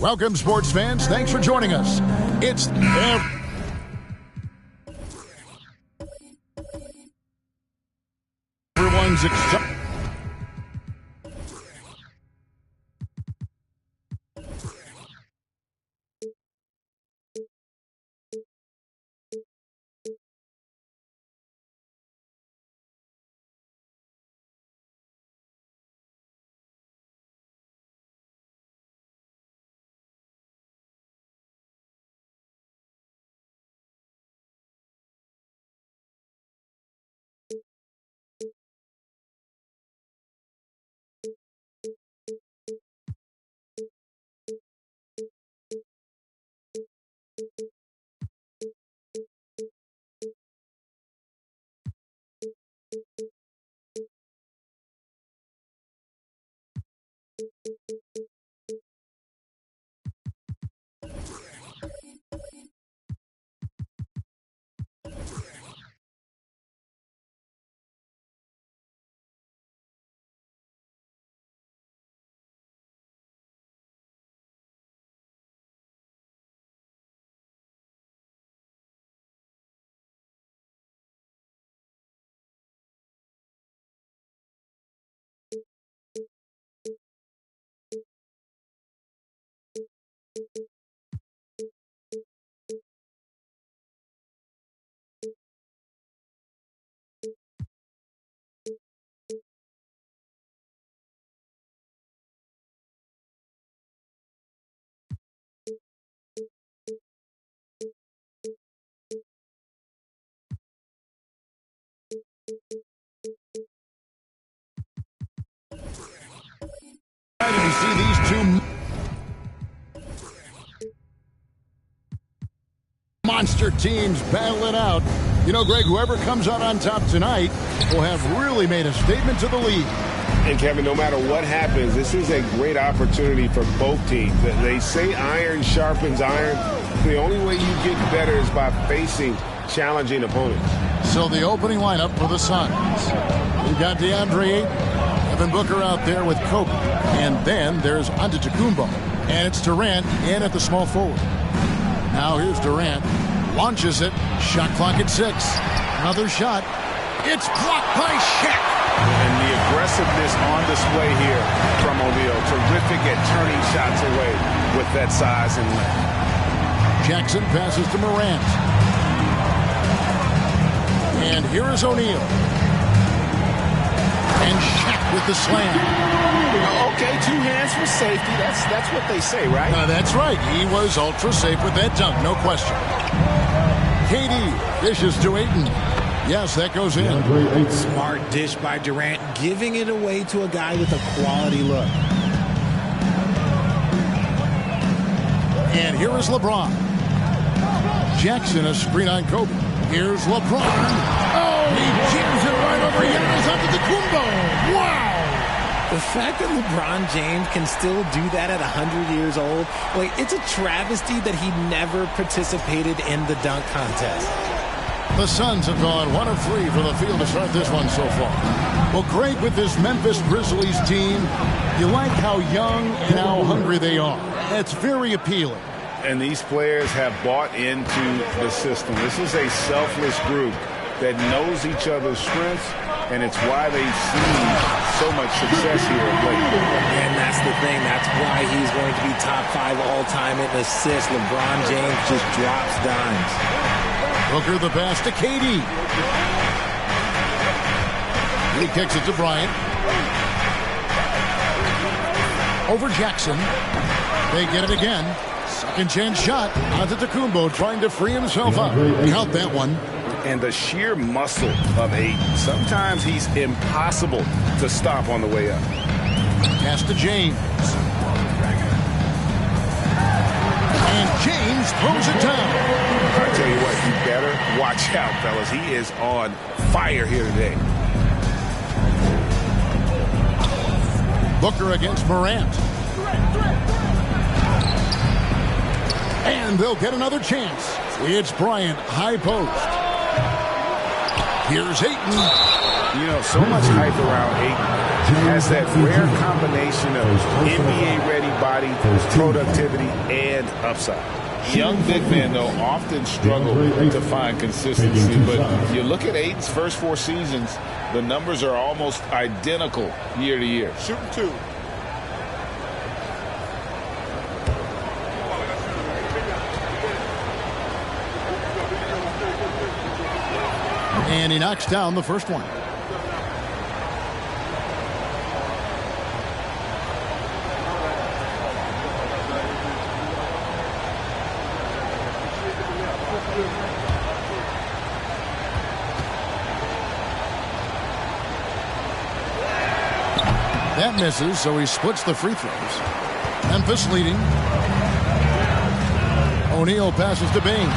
Welcome, sports fans. Thanks for joining us. It's everyone's excited. You see these two monster teams battle it out. You know, Greg, whoever comes out on top tonight will have really made a statement to the league. And, Kevin, no matter what happens, this is a great opportunity for both teams. They say iron sharpens iron. The only way you get better is by facing challenging opponents. So the opening lineup for the Suns. We've got DeAndre Ayton, Devin Booker out there with Kobe. And then there's Antetokounmpo. And it's Durant in at the small forward. Now here's Durant. Launches it. Shot clock at 6. Another shot. It's blocked by Shaq. And the aggressiveness on display here from O'Neal. Terrific at turning shots away with that size and length. Jackson passes to Morant. And here is O'Neal. And Shaq with the slam. Okay, 2 hands for safety. That's what they say, right? That's right. He was ultra safe with that dunk, no question. KD dishes to Ayton. Yes, that goes in. Smart dish by Durant, giving it away to a guy with a quality look. And here is LeBron. Jackson, a screen on Kobe. Here's LeBron. Oh, he jams it right over Giannis Antetokounmpo. Wow! The fact that LeBron James can still do that at 100 years old, like, it's a travesty that he never participated in the dunk contest. The Suns have gone 1 of 3 for the field to start this one so far. Well, Greg, with this Memphis Grizzlies team, you like how young and how hungry they are. That's very appealing. And these players have bought into the system. This is a selfless group that knows each other's strengths, and it's why they've seen so much success here of late. And that's the thing. That's why he's going to be top 5 all-time in assists. LeBron James just drops dimes. Booker the pass to KD. He kicks it to Bryant. Over Jackson. They get it again. Second chance shot. Antetokounmpo trying to free himself up. Count that one. And the sheer muscle of Ayton. Sometimes he's impossible to stop on the way up. Pass to James. And James throws it down. I tell you what, you better watch out, fellas. He is on fire here today. Booker against Morant. And they'll get another chance. It's Bryant, high post. Here's Ayton. You know, so much hype around Ayton. Has that rare combination of NBA-ready body, productivity, and upside. Young big men, though, often struggle to find consistency. But you look at Ayton's first 4 seasons, the numbers are almost identical year to year. Shooting 2. And he knocks down the first one. That misses, so he splits the free throws. Memphis leading. O'Neal passes to Bing.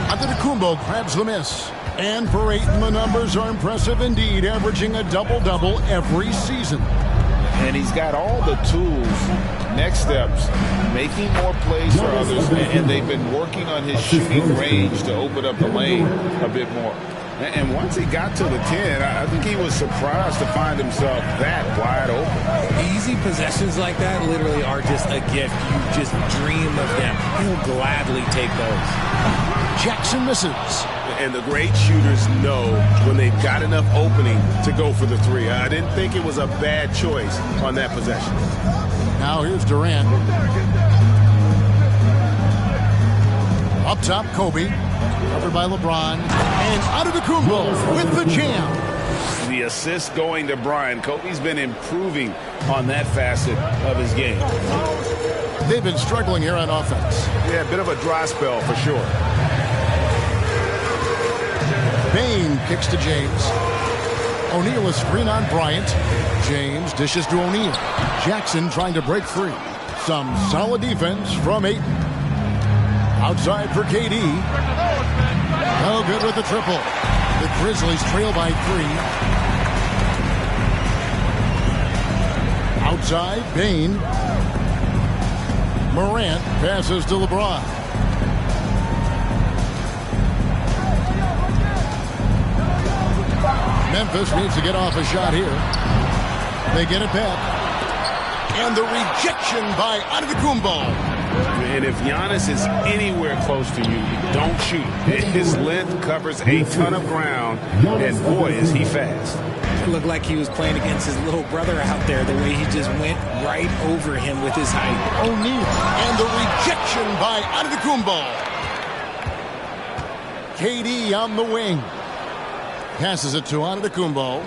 Antetokounmpo grabs the miss. And for Ayton, the numbers are impressive indeed, averaging a double-double every season. And he's got all the tools. Next steps, making more plays for others, and they've been working on his shooting range to open up the lane a bit more. And once he got to the 10, I think he was surprised to find himself that wide open. Easy possessions like that literally are just a gift. You just dream of them. He'll gladly take those. Jackson misses. And the great shooters know when they've got enough opening to go for the 3. I didn't think it was a bad choice on that possession. Now here's Durant. Up top, Kobe. Covered by LeBron. And Antetokounmpo with the jam. The assist going to Brian. Kobe's been improving on that facet of his game. They've been struggling here on offense. Yeah, a bit of a dry spell for sure. Bain kicks to James. O'Neal is screen on Bryant. James dishes to O'Neal. Jackson trying to break free. Some solid defense from Ayton. Outside for KD. No good with the triple. The Grizzlies trail by 3. Outside, Bain. Morant passes to LeBron. Memphis needs to get off a shot here. They get it back. And the rejection by Antetokounmpo. And if Giannis is anywhere close to you, don't shoot. His length covers a ton of ground, and boy, is he fast. It looked like he was playing against his little brother out there, the way he just went right over him with his height. O'Neal, and the rejection by Antetokounmpo. KD on the wing. Passes it to Antetokounmpo.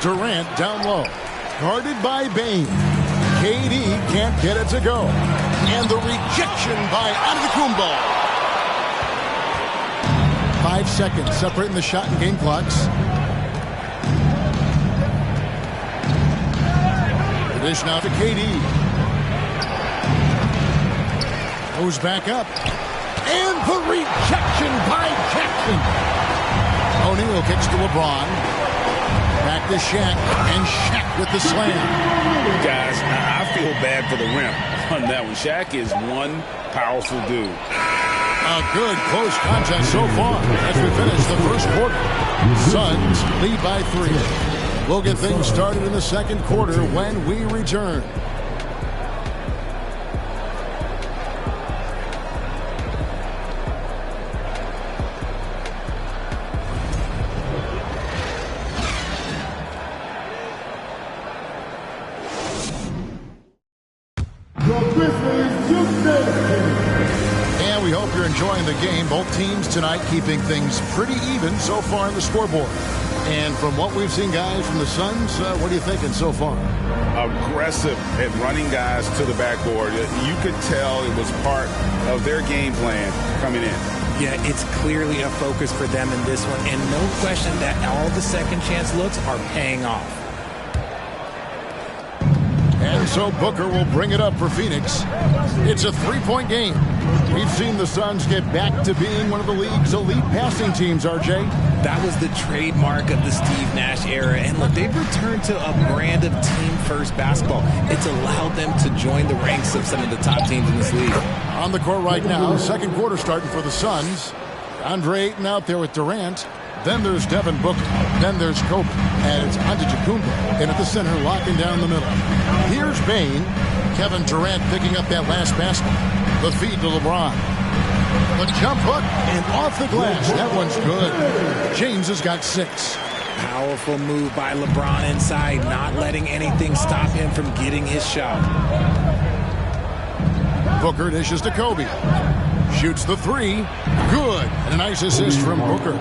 Durant down low. Guarded by Bain. KD can't get it to go. And the rejection by Antetokounmpo. 5 seconds separating the shot and game clocks. The dish now to KD. Goes back up. And the rejection by Jackson. O'Neal kicks to LeBron. Back to Shaq, and Shaq with the slam. Guys, I feel bad for the rim on that one. Shaq is one powerful dude. A good close contest so far as we finish the first quarter. Suns lead by 3. We'll get things started in the second quarter when we return. And we hope you're enjoying the game. Both teams tonight keeping things pretty even so far on the scoreboard. And from what we've seen, guys, from the Suns, what are you thinking so far? Aggressive at running guys to the backboard. You could tell it was part of their game plan coming in. Yeah, it's clearly a focus for them in this one. And no question that all the second chance looks are paying off. And so Booker will bring it up for Phoenix. It's a 3-point game. We've seen the Suns get back to being one of the league's elite passing teams, RJ. That was the trademark of the Steve Nash era. And look, they've returned to a brand of team-first basketball. It's allowed them to join the ranks of some of the top teams in this league. On the court right now, second quarter starting for the Suns. Andre Ayton out there with Durant. Then there's Devin Booker. Then there's Kobe. And it's Antetokounmpo. And at the center, locking down the middle. Here's Bain. Kevin Durant picking up that last basket. The feed to LeBron. The jump hook and off the glass. That one's good. James has got 6. Powerful move by LeBron inside, not letting anything stop him from getting his shot. Booker dishes to Kobe. Shoots the 3. Good. And a nice assist from Booker.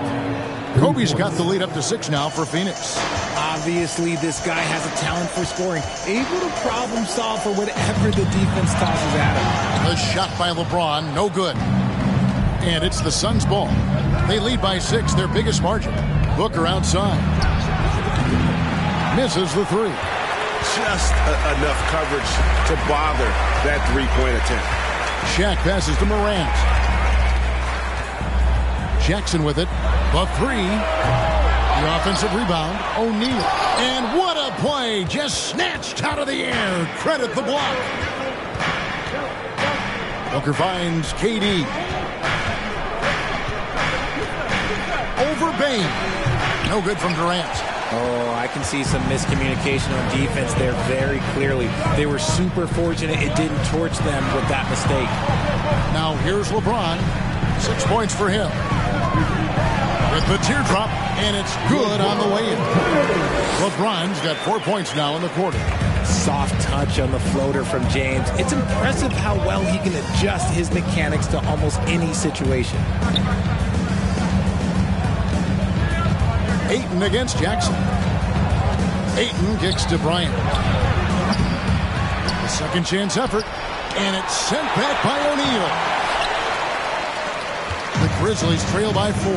Kobe's got the lead up to 6 now for Phoenix. Obviously, this guy has a talent for scoring. Able to problem solve for whatever the defense tosses at him. A shot by LeBron, no good. And it's the Suns' ball. They lead by 6, their biggest margin. Booker outside. Misses the 3. Just enough coverage to bother that three-point attempt. Shaq passes to Morant. Jackson with it. The 3. The offensive rebound. O'Neal. And what a play. Just snatched out of the air. Credit the block. Booker finds KD. Over Bain. No good from Durant. Oh, I can see some miscommunication on defense there very clearly. They were super fortunate it didn't torch them with that mistake. Now here's LeBron. 6 points for him. With the teardrop, and it's good on the way in. LeBron's got 4 points now in the quarter. soft touch on the floater from James. It's impressive how well he can adjust his mechanics to almost any situation. Ayton against Jackson. Ayton kicks to Bryant. A second chance effort, and it's sent back by O'Neal. The Grizzlies trail by 4.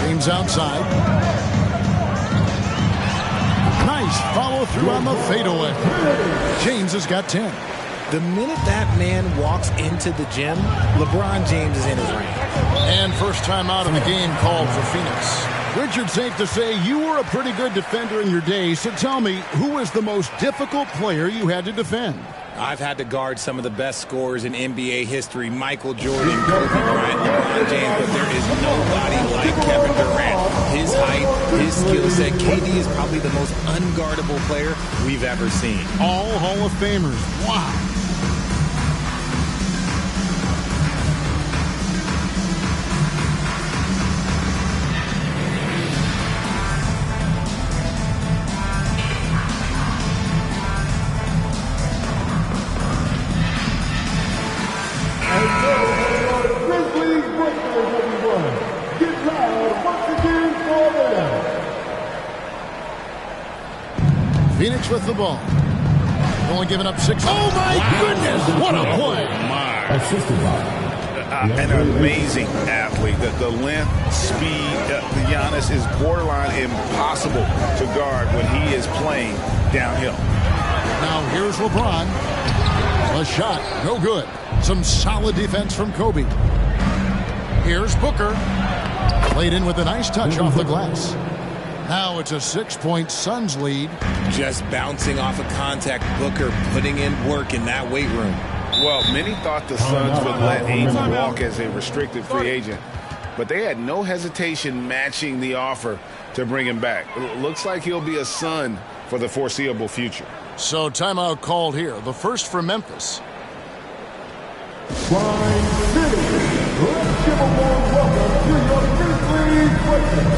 James outside. Nice follow through on the fadeaway. James has got 10. The minute that man walks into the gym, LeBron James is in his ring. And first time out of the game called for Phoenix. Richard, safe to say you were a pretty good defender in your day, so tell me, who was the most difficult player you had to defend? I've had to guard some of the best scorers in NBA history, Michael Jordan, Kobe Bryant, LeBron James, but there is nobody like Kevin Durant. His height, his skill set, KD is probably the most unguardable player we've ever seen. All Hall of Famers. Wow. Phoenix with the ball. Only giving up 6. Oh, my goodness. What a play. An amazing athlete. The length, speed, the Giannis is borderline impossible to guard when he is playing downhill. Now here's LeBron. A shot. No good. Some solid defense from Kobe. Here's Booker. Played in with a nice touch off the glass. Now it's a 6-point Suns lead. Just bouncing off of contact, Booker putting in work in that weight room. Well, many thought the Suns would let Ayton walk as a restricted free agent, but they had no hesitation matching the offer to bring him back. Looks like he'll be a Sun for the foreseeable future. So timeout called here. The first for Memphis. Let's give a warm welcome to your Grizzlies Breakers.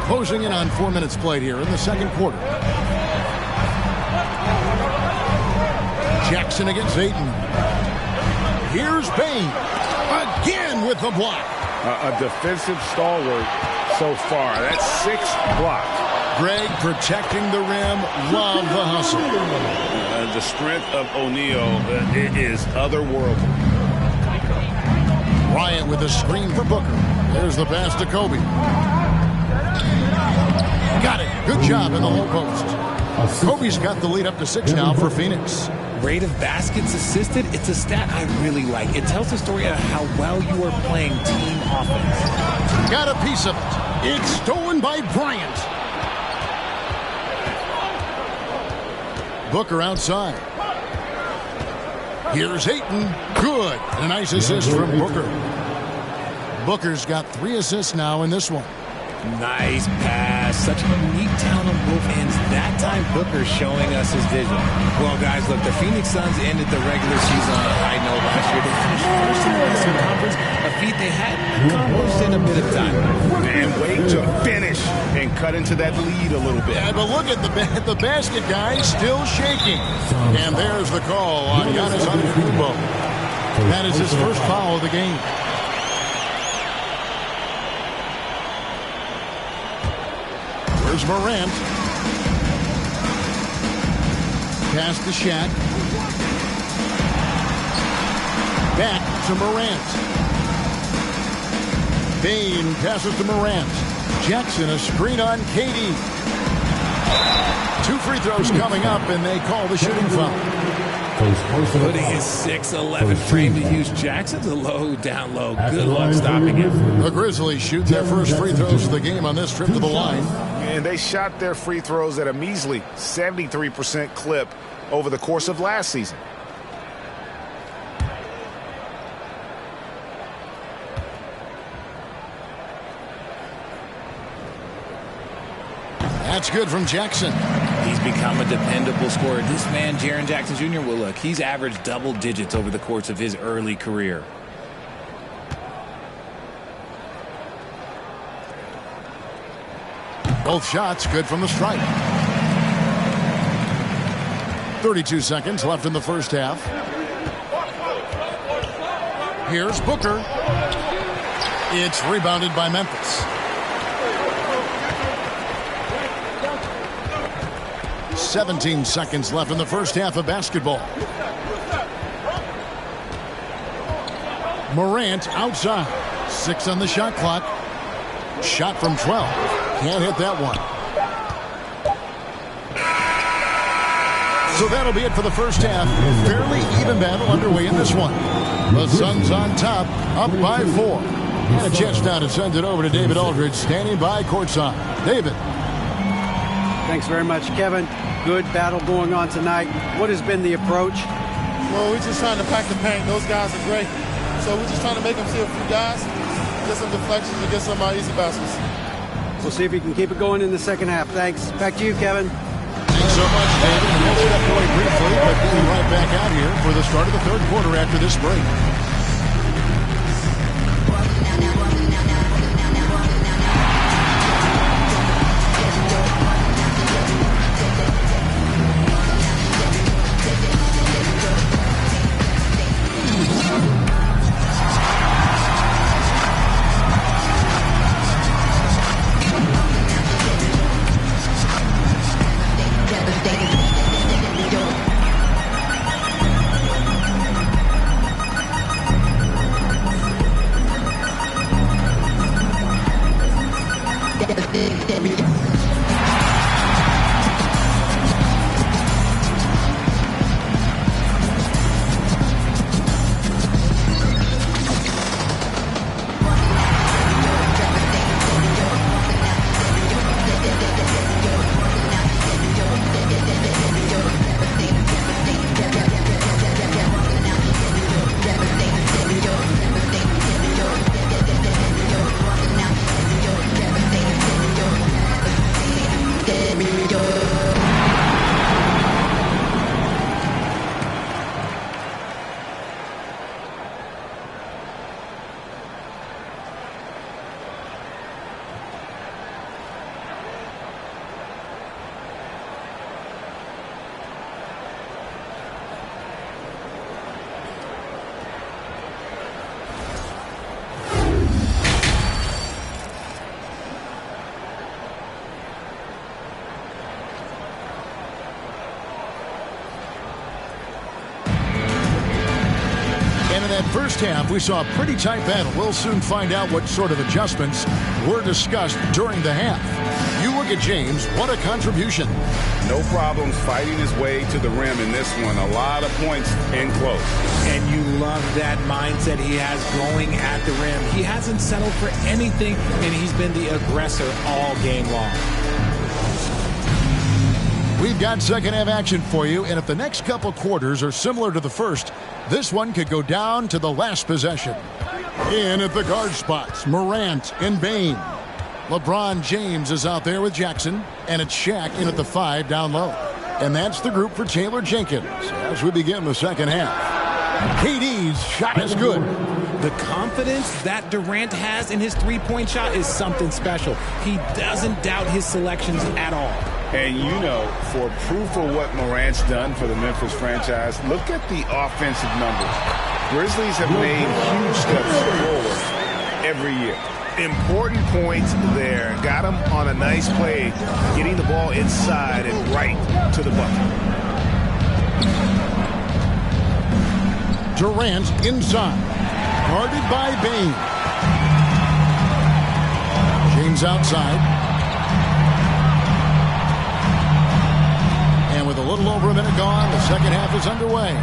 Closing in on 4 minutes played here in the second quarter. Jackson against Ayton. Here's Bain. Again with the block. A defensive stalwart so far. That's 6 blocks. Greg protecting the rim. Love the hustle. The strength of O'Neal is otherworldly. Bryant with a screen for Booker. There's the pass to Kobe. Got it. Good job in the low post. Kobe's got the lead up to 6 now for Phoenix. Rate of baskets assisted, it's a stat I really like. It tells the story of how well you are playing team offense. Got a piece of it. It's stolen by Bryant. Booker outside. Here's Ayton. Good. A nice assist from Booker. Booker's got 3 assists now in this one. Nice pass. Such a unique talent on both ends. That time, Booker showing us his vision. Well, guys, look, the Phoenix Suns ended the regular season on a high note last year. They finished first in the Western Conference, a feat they hadn't accomplished in a bit of time. And wait to finish and cut into that lead a little bit. Yeah, but look at the basket, guys, still shaking. And there's the call on Giannis Antetokounmpo. That is his first foul of the game. Here's Morant. Pass to Shaq. Back to Morant. Bane passes to Morant. Jackson, a screen on KD. 2 free throws coming up, and they call the shooting foul. Putting his 6'11" frame to use. Jackson's a low, down low. Good luck stopping him. The Grizzlies shoot their first free throws of the game on this trip to the line. And they shot their free throws at a measly 73% clip over the course of last season. That's good from Jackson. He's become a dependable scorer. This man, Jaren Jackson Jr., well, look, he's averaged double digits over the course of his early career. Both shots good from the stripe. 32 seconds left in the first half. Here's Booker. It's rebounded by Memphis. 17 seconds left in the first half of basketball. Morant outside. 6 on the shot clock. Shot from 12. Can't hit that one. So that'll be it for the first half. Fairly even battle underway in this one. The Suns on top, up by 4. And a chance now to send it over to David Aldridge, standing by courtside. David. Thanks very much, Kevin. Good battle going on tonight. What has been the approach? Well, we're just trying to pack the paint. Those guys are great. So we're just trying to make them see a few guys, get some deflections, and get some easy baskets. We'll see if we can keep it going in the second half. Thanks. Back to you, Kevin. Thanks so much, David. We'll step away briefly, but we'll be right back out here for the start of the third quarter after this break. First half, we saw a pretty tight battle. We'll soon find out what sort of adjustments were discussed during the half. You look at James, what a contribution. No problems fighting his way to the rim in this one. A lot of points in close. And you love that mindset he has going at the rim. He hasn't settled for anything, and he's been the aggressor all game long. We've got second half action for you, and if the next couple quarters are similar to the first, this one could go down to the last possession. In at the guard spots, Morant and Bane. LeBron James is out there with Jackson, and it's Shaq in at the 5 down low. And that's the group for Taylor Jenkins as we begin the second half. KD's shot is good. The confidence that Durant has in his three-point shot is something special. He doesn't doubt his selections at all. And you know, for proof of what Morant's done for the Memphis franchise, look at the offensive numbers. Grizzlies have made huge steps forward every year. Important points there. Got him on a nice play, getting the ball inside and right to the bucket. Durant inside, guarded by Bane. James outside. And with a little over a minute gone, the second half is underway.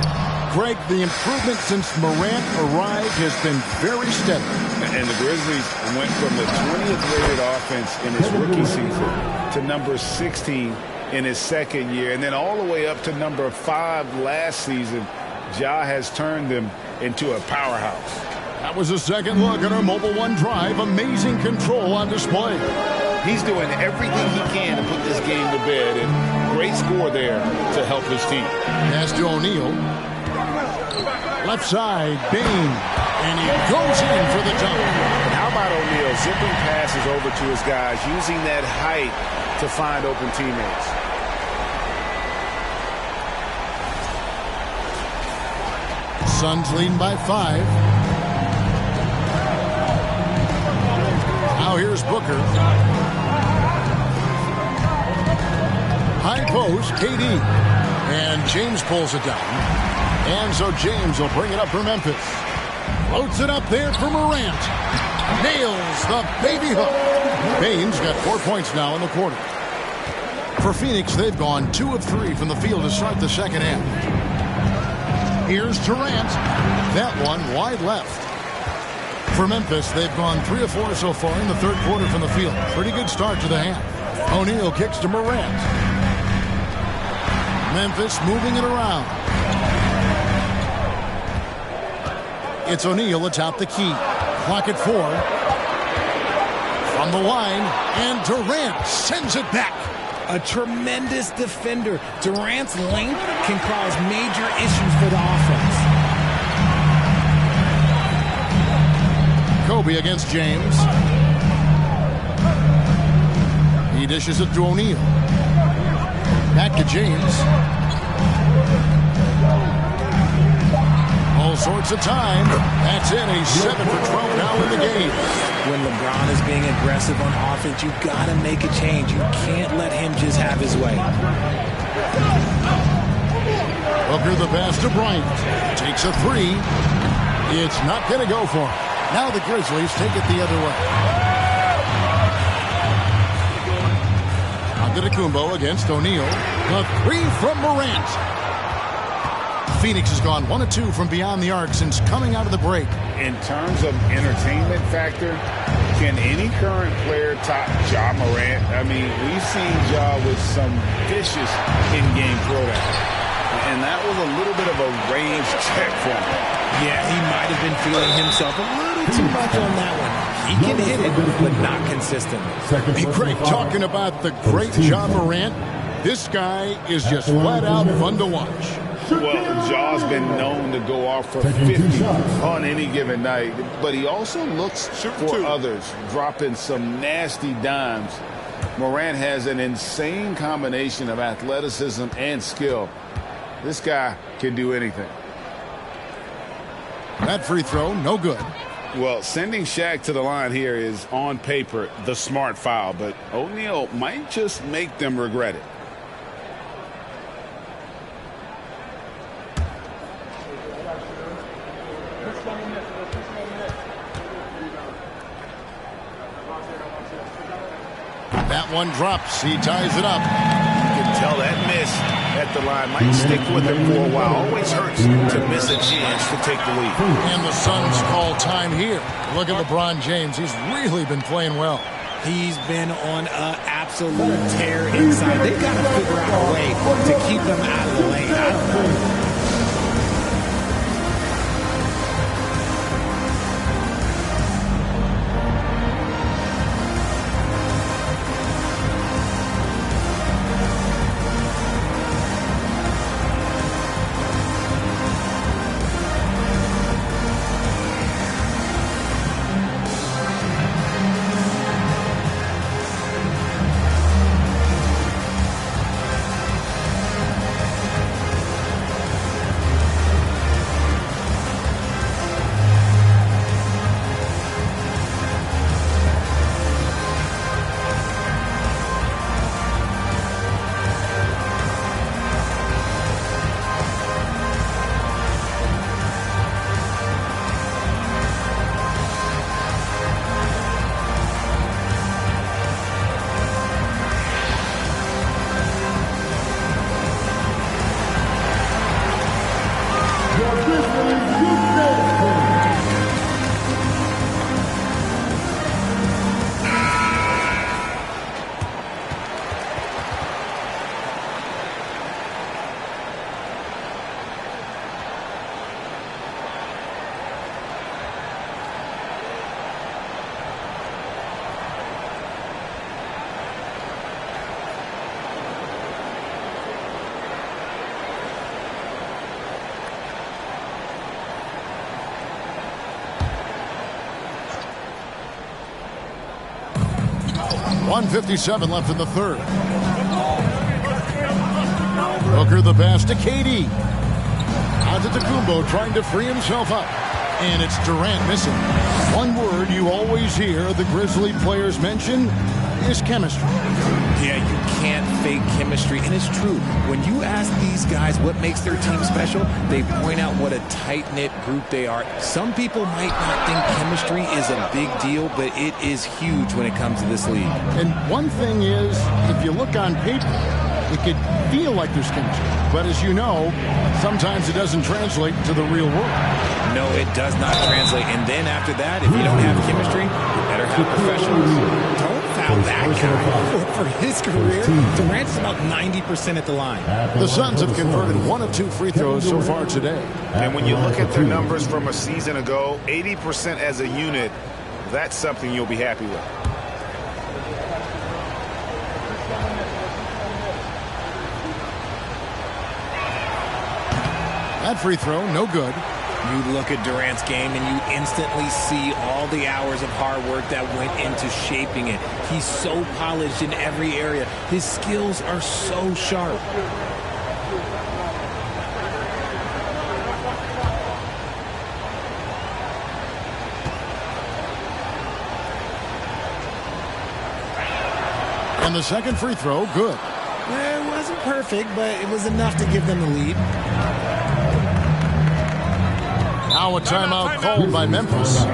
Greg, the improvement since Morant arrived has been very steady. And the Grizzlies went from the 20th rated offense in his rookie season to number 16 in his second year, and then all the way up to number 5 last season. Ja has turned them into a powerhouse. That was a second look at our Mobile One drive. Amazing control on display. He's doing everything he can to put this game to bed, and great score there to help his team. Pass to O'Neal. Left side, Bane. And he goes in for the dunk. And how about O'Neal zipping passes over to his guys, using that height to find open teammates. Suns leading by 5. Now here's Booker. High post, KD. And James pulls it down. And so James will bring it up for Memphis. Floats it up there for Morant. Nails the baby hook. Bane's got 4 points now in the quarter. For Phoenix, they've gone 2 of 3 from the field to start the second half. Here's Durant. That one wide left. For Memphis, they've gone 3 of 4 so far in the third quarter from the field. Pretty good start to the half. O'Neal kicks to Morant. Memphis moving it around. It's O'Neal atop the key. Clock at 4. From the line, and Durant sends it back. A tremendous defender. Durant's length can cause major issues for the offense. Kobe against James. He dishes it to O'Neal. Back to James. All sorts of time. That's it. He's 7 for 12 now in the game. When LeBron is being aggressive on offense, you've got to make a change. You can't let him just have his way. Booker the pass to Bryant. Takes a 3. It's not going to go for him. Now the Grizzlies take it the other way. Antetokounmpo against O'Neal. The 3 from Morant. Phoenix has gone 1 of 2 from beyond the arc since coming out of the break. In terms of entertainment factor, can any current player top Ja Morant? I mean, we've seen Ja with some vicious in-game throwdowns. And that was a little bit of a range check for him. Yeah, he might have been feeling himself a little too much on that one. He can hit it, but not consistently. Hey, Greg, talking about the great Ja Morant, this guy is just flat out fun to watch. Well, Ja's been known to go off for 50 on any given night, but he also looks for others, dropping some nasty dimes. Morant has an insane combination of athleticism and skill. This guy can do anything. That free throw, no good. Well, sending Shaq to the line here is, on paper, the smart foul, but O'Neal might just make them regret it. That one drops. He ties it up. You can tell that miss at the line might stick with him for a while. Always hurts to miss a chance to take the lead. And the Suns call time here. Look at LeBron James. He's really been playing well. He's been on an absolute tear inside. They've got to figure out a way to keep them out of the lane. I don't know. 1:57 left in the third. Booker the pass to KD. Antetokounmpo trying to free himself up. And it's Durant missing. One word you always hear the Grizzly players mention is chemistry. Yeah, you can't fake chemistry, and it's true. When you ask these guys what makes their team special, they point out what a tight-knit group they are. Some people might not think chemistry is a big deal, but it is huge when it comes to this league. And one thing is, if you look on paper, it could feel like there's chemistry. But as you know, sometimes it doesn't translate to the real world. No, it does not translate. And then after that, if you don't have chemistry, you better have professionals. Don't foul that guy. For his career, Durant's about 90% at the line. The Suns have converted 1 of 2 free throws so far today. And when you look at their numbers from a season ago, 80% as a unit, that's something you'll be happy with. That free throw, no good. You look at Durant's game and you instantly see all the hours of hard work that went into shaping it. He's so polished in every area. His skills are so sharp. And the second free throw, good. It wasn't perfect, but it was enough to give them the lead. Now a timeout called by Memphis.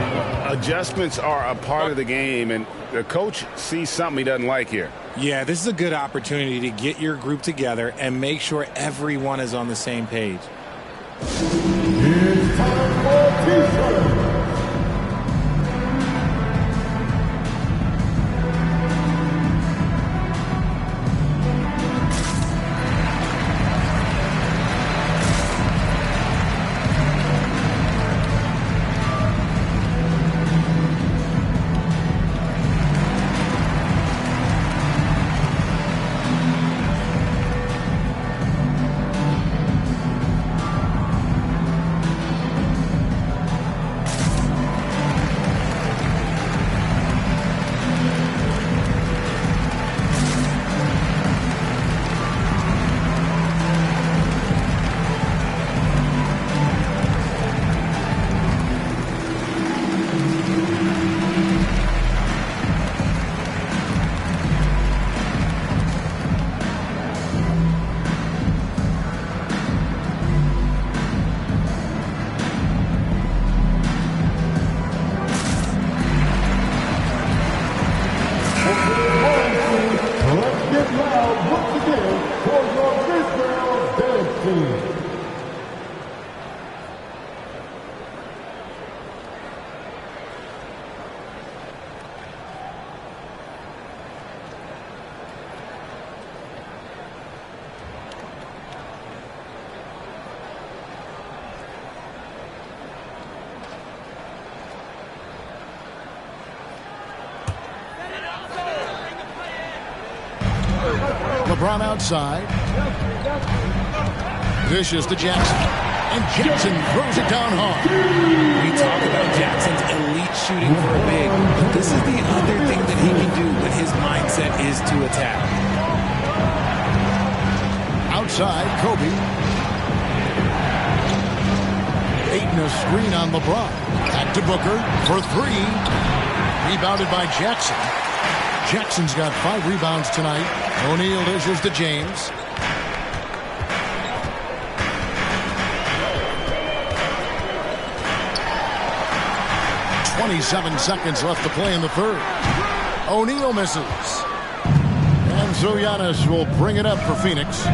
Adjustments are a part of the game, and the coach sees something he doesn't like here. Yeah, this is a good opportunity to get your group together and make sure everyone is on the same page. It's time for T-shirt. LeBron outside. Dishes to Jackson. And Jackson throws it down hard. We talk about Jackson's elite shooting for a big. This is the other thing that he can do, but his mindset is to attack. Outside, Kobe. Ayton a screen on LeBron. Back to Booker for 3. Rebounded by Jackson. Jackson's got 5 rebounds tonight. O'Neal dishes to James. .27 seconds left to play in the third. O'Neal misses. And so Giannis will bring it up for Phoenix.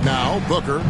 Now Booker.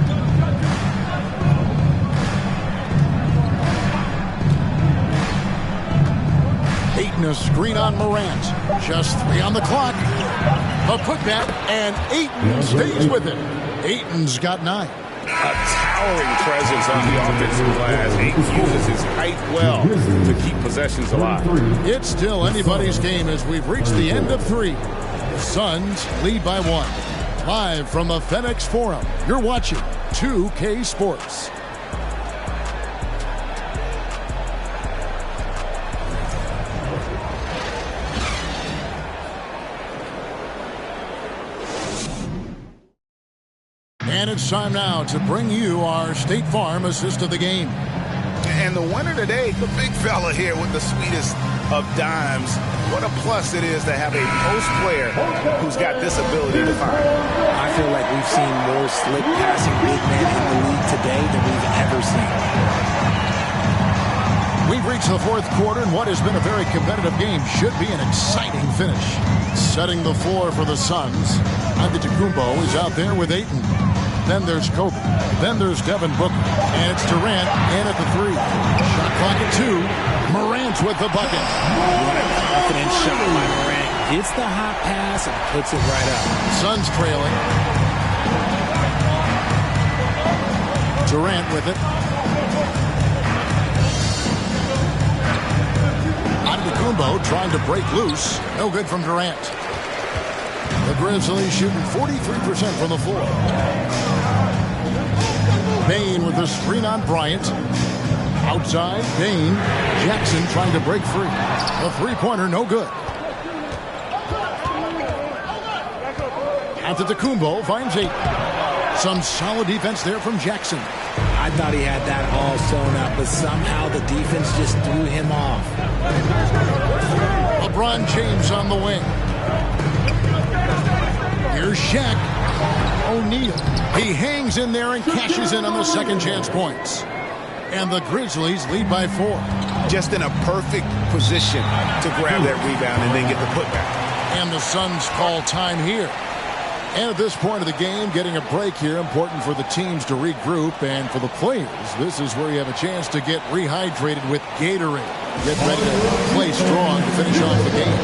Ayton a screen on Morant. Just 3 on the clock. A putback, and Ayton stays with it. Ayton's got 9. A towering presence on the offensive glass. Ayton uses his height well to keep possessions alive. It's still anybody's game as we've reached the end of 3. The Suns lead by 1. Live from the FedEx Forum, you're watching 2K Sports. And it's time now to bring you our State Farm assist of the game. And the winner today, the big fella here with the sweetest of dimes. What a plus it is to have a post player who's got this ability to find. I feel like we've seen more slick passing big men in the league today than we've ever seen. We've reached the fourth quarter, and what has been a very competitive game should be an exciting finish. Setting the floor for the Suns, Antetokounmpo is out there with Ayton. Then there's Kobe. Then there's Devin Booker. And it's Durant in at the 3. Shot clock at 2. Morant with the bucket. What a confident shot by Morant. Gets the hot pass and puts it right up. Suns trailing. Durant with it. Antetokounmpo trying to break loose. No good from Durant. The Grizzlies shooting 43% from the floor. Bain with the screen on Bryant. Outside, Bain. Jackson trying to break free. The three-pointer, no good. Antetokounmpo finds 8. Some solid defense there from Jackson. I thought he had that all sewn up, but somehow the defense just threw him off. LeBron James on the wing. Here's Shaq. O'Neal. He hangs in there and cashes in on the second chance points. And the Grizzlies lead by 4. Just in a perfect position to grab that rebound and then get the putback. And the Suns call time here. And at this point of the game, getting a break here, important for the teams to regroup. And for the players, this is where you have a chance to get rehydrated with Gatorade. Get ready to play strong to finish off the game.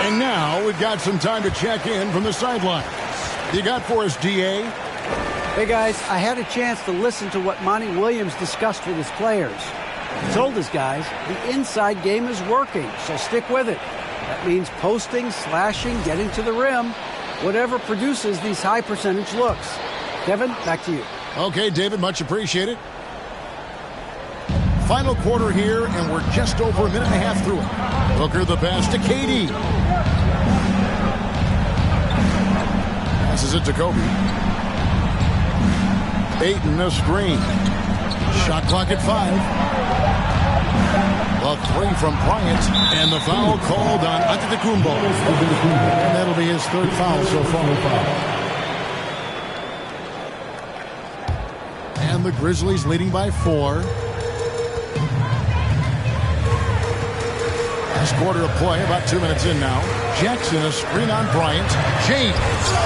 And now we've got some time to check in from the sidelines. You got for us, D.A.? Hey, guys, I had a chance to listen to what Monty Williams discussed with his players. He told his guys the inside game is working, so stick with it. That means posting, slashing, getting to the rim, whatever produces these high percentage looks. Kevin, back to you. Okay, David, much appreciated. Final quarter here, and we're just over a minute and a half through it. Booker the pass to KD. Passes it to Kobe. Ayton a screen. Shot clock at 5. A 3 from Bryant, and the foul called on Antetokounmpo. And that'll be his 3rd foul so far. And the Grizzlies leading by 4. Last quarter of play, about 2 minutes in now. Jackson a screen on Bryant. James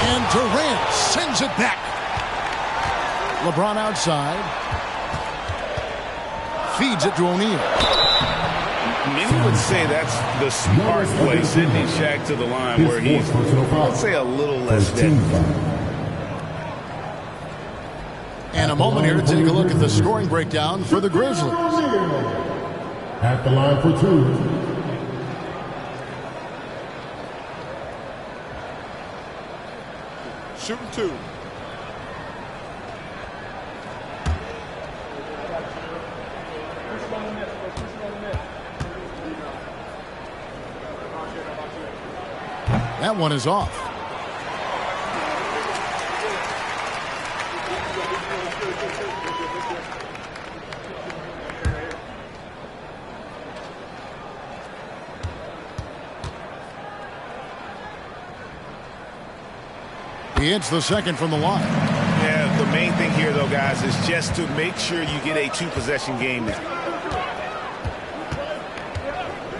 and Durant sends it back. LeBron outside. Feeds it to O'Neal. Many would say that's the smart play, sending Shaq to the line where he's, let's say, a little less dead. And a moment here to take a look at the scoring breakdown for the Grizzlies. At the line for 2. Shooting 2. That one is off. He hits the second from the line. Yeah, the main thing here, though, guys, is just to make sure you get a two-possession game.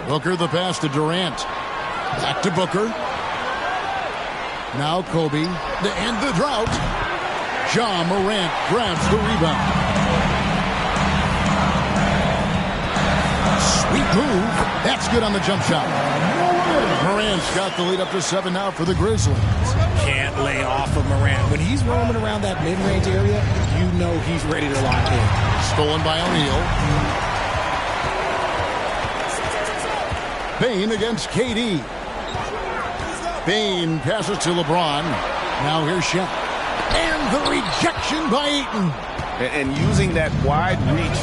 Booker the pass to Durant. Back to Booker. Now Kobe to end the drought. Ja Morant grabs the rebound. Sweet move. That's good on the jump shot. Morant's got the lead up to 7 now for the Grizzlies. Can't lay off of Morant. When he's roaming around that mid-range area, you know he's ready to lock in. Stolen by O'Neal. Bane against KD. Bane passes to LeBron. Now here's Shaq. And the rejection by Ayton. And using that wide reach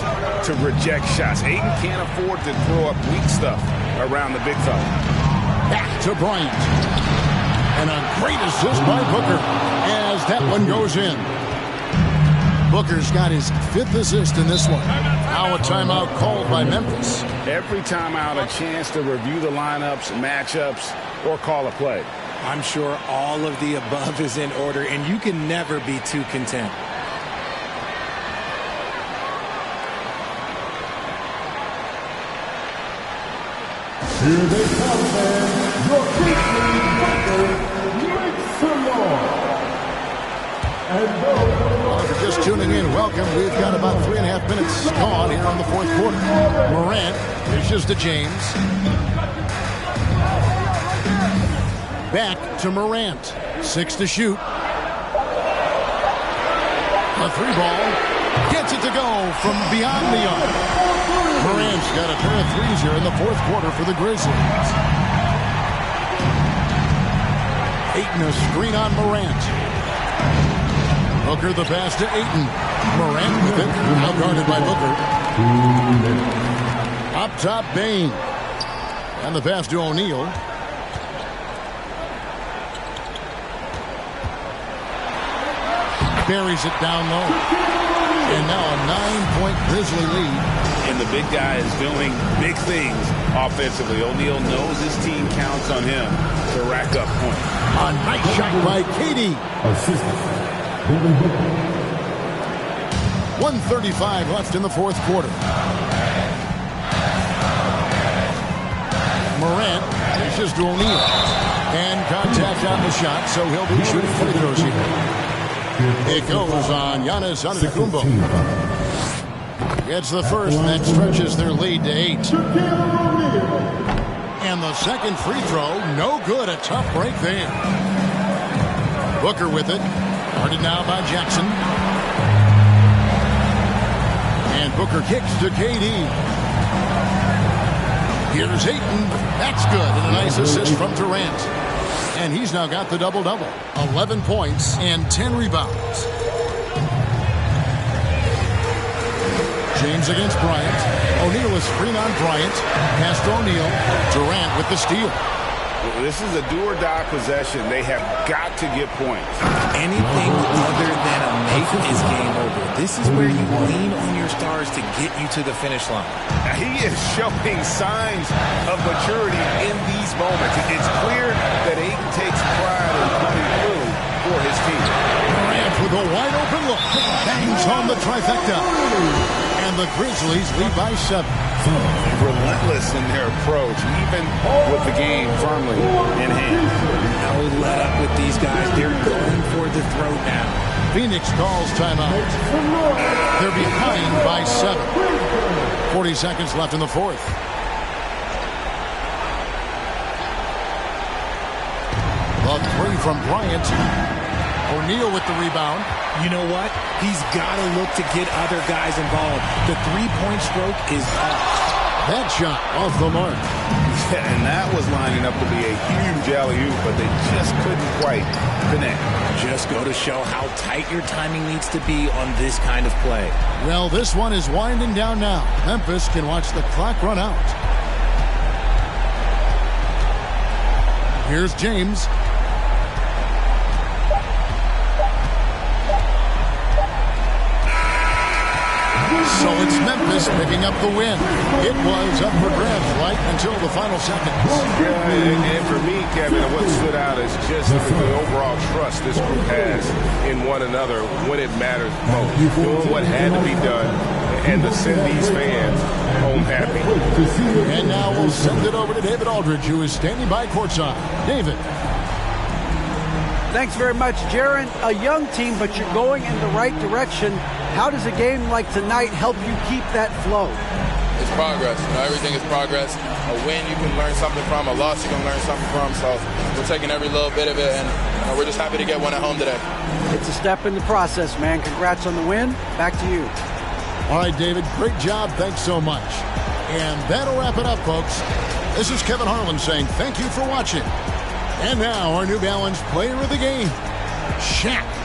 to reject shots. Ayton can't afford to throw up weak stuff around the big fella. Back to Bryant. And a great assist by Booker as that one goes in. Booker's got his 5th assist in this one. Now a timeout called by Memphis. Every timeout, a chance to review the lineups, matchups, or call a play. I'm sure all of the above is in order, and you can never be too content. Here they come, man. Your Grizzlies Booker makes some noise. And Well, if you're just tuning in, welcome. We've got about 3.5 minutes gone here on the 4th quarter. Morant dishes to James. Back to Morant. 6 to shoot. A 3-ball. Gets it to go from beyond the arc. Morant's got a pair of threes here in the 4th quarter for the Grizzlies. Ayton a screen on Morant. Booker the pass to Ayton. Morant with it. Now guarded by Booker. Up top, Bane. And the pass to O'Neal. Buries it down low. And now a 9-point Grizzly lead. And the big guy is doing big things offensively. O'Neal knows his team counts on him to rack up points. A nice shot by KD. 1:35 left in the 4th quarter. Morant dishes to O'Neal. And contact on the shot, so he'll be shooting free throws here. It goes on Giannis Antetokounmpo. Gets the first, and that stretches their lead to 8. And the second free throw, no good. A tough break there. Booker with it. Guarded now by Jackson. And Booker kicks to KD. Here's Ayton. That's good. And a nice assist from Durant. And he's now got the double-double. 11 points and 10 rebounds. James against Bryant. O'Neal is screen on Bryant. Pass to O'Neal. Durant with the steal. This is a do-or-die possession. They have got to get points. Anything other than a make is game over. This is where you lean on your stars to get you to the finish line. Now, he is showing signs of maturity in these moments. It's clear that Ayton takes pride in coming through for his team. Durant with a wide-open look. Bangs on the trifecta. And the Grizzlies lead by 7. Relentless in their approach, even with the game firmly in hand. No let up with these guys. They're going for the throat now. Phoenix calls timeout. They're behind by 7. 40 seconds left in the 4th. The 3 from Bryant. O'Neal with the rebound. You know what? He's got to look to get other guys involved. The three-point stroke is off. That shot off the mark. And that was lining up to be a huge alley-oop, but they just couldn't quite connect. Just go to show how tight your timing needs to be on this kind of play. Well, this one is winding down now. Memphis can watch the clock run out. Here's James. So it's Memphis Memphis picking up the win. It was up for grabs right until the final seconds. Yeah, and for me, Kevin, what stood out is just the overall trust this group has in one another when it matters most. Doing what had to be done and to send these fans home happy. And now we'll send it over to David Aldridge, who is standing by courtside. David. Thanks very much, Jaron. A young team, but you're going in the right direction. How does a game like tonight help you keep that flow? It's progress. Everything is progress. A win you can learn something from. A loss you can learn something from. So we're taking every little bit of it, and we're just happy to get one at home today. It's a step in the process, man. Congrats on the win. Back to you. All right, David, great job. Thanks so much. And that'll wrap it up, folks. This is Kevin Harlan saying thank you for watching. And now our New Balance player of the game, Shaq.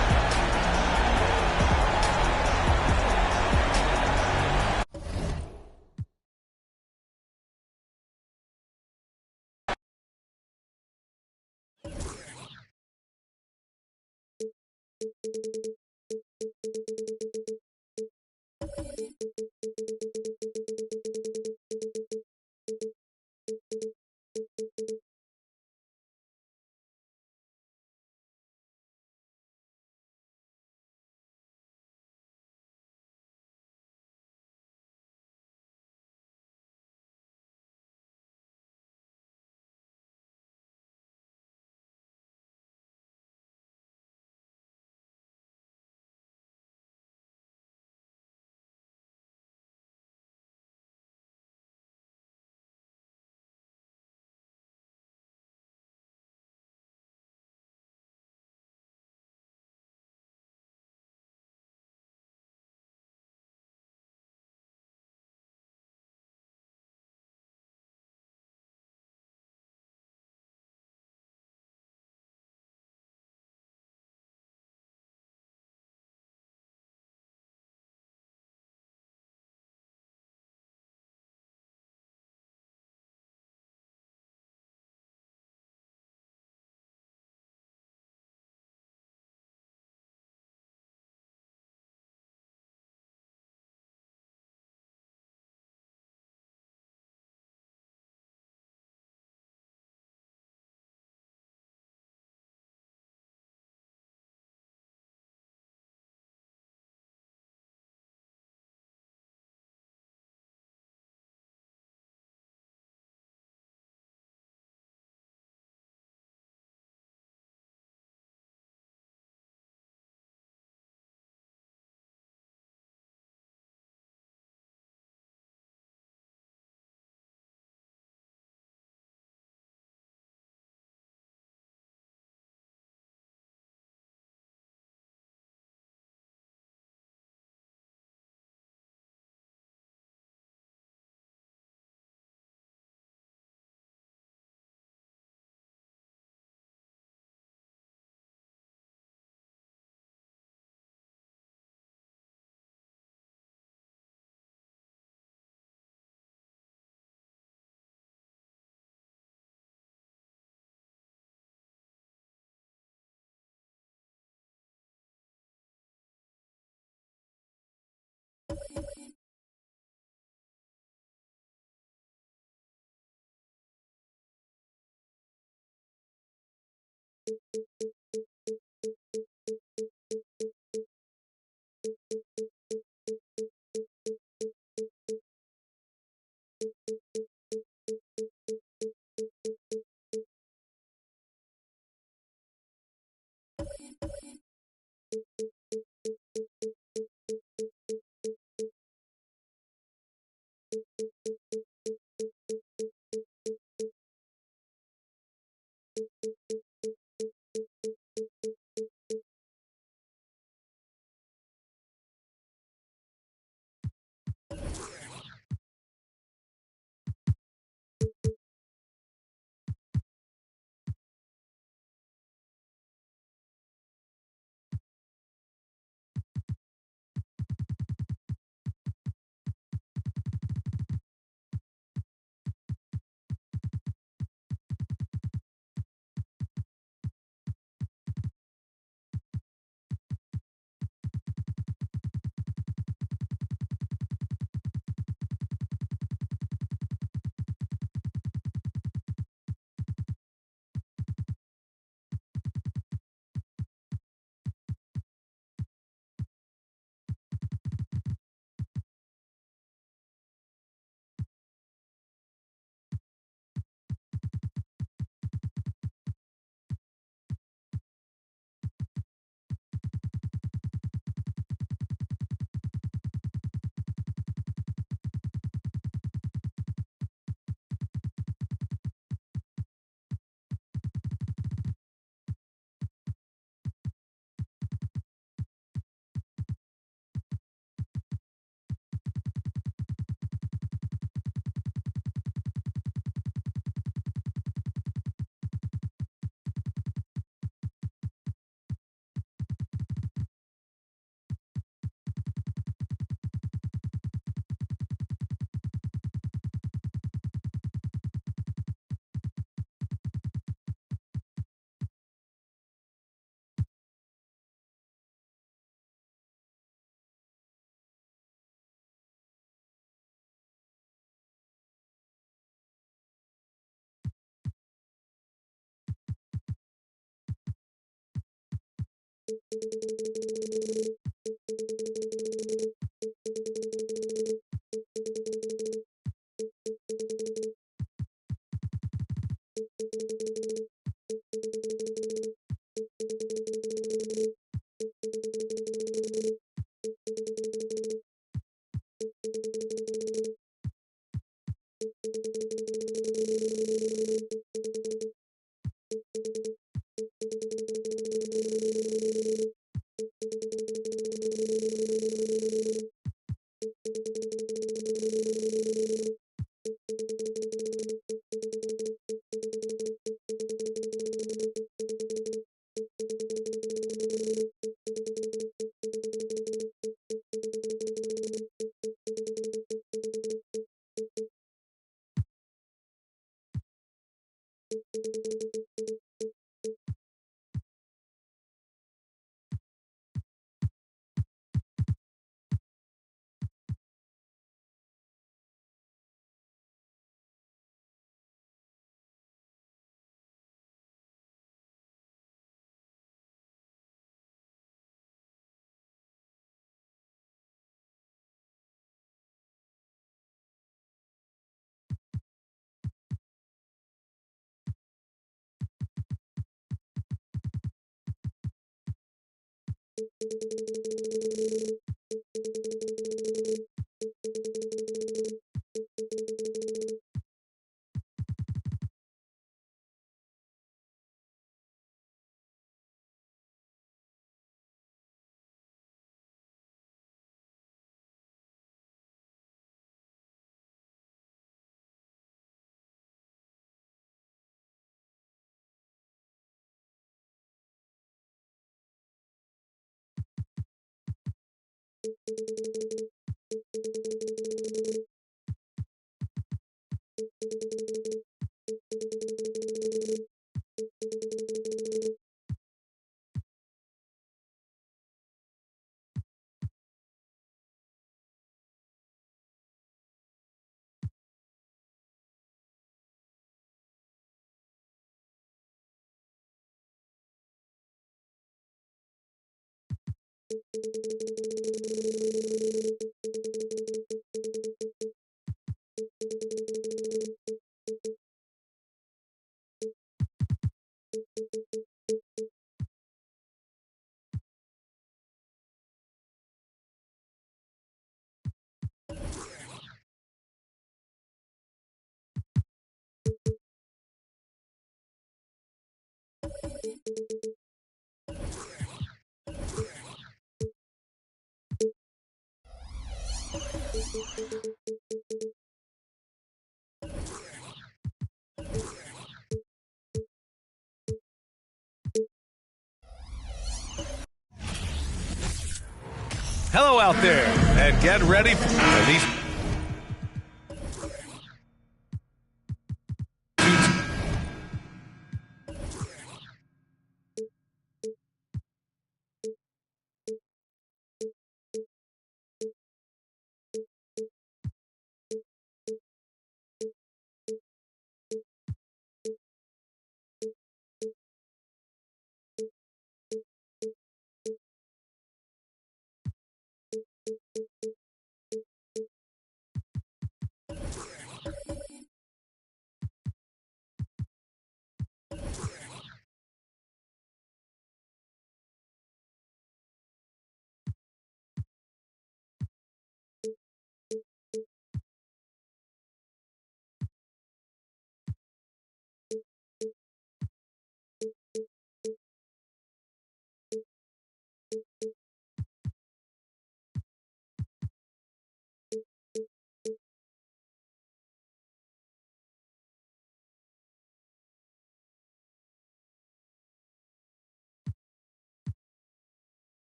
Hello out there, and get ready for these.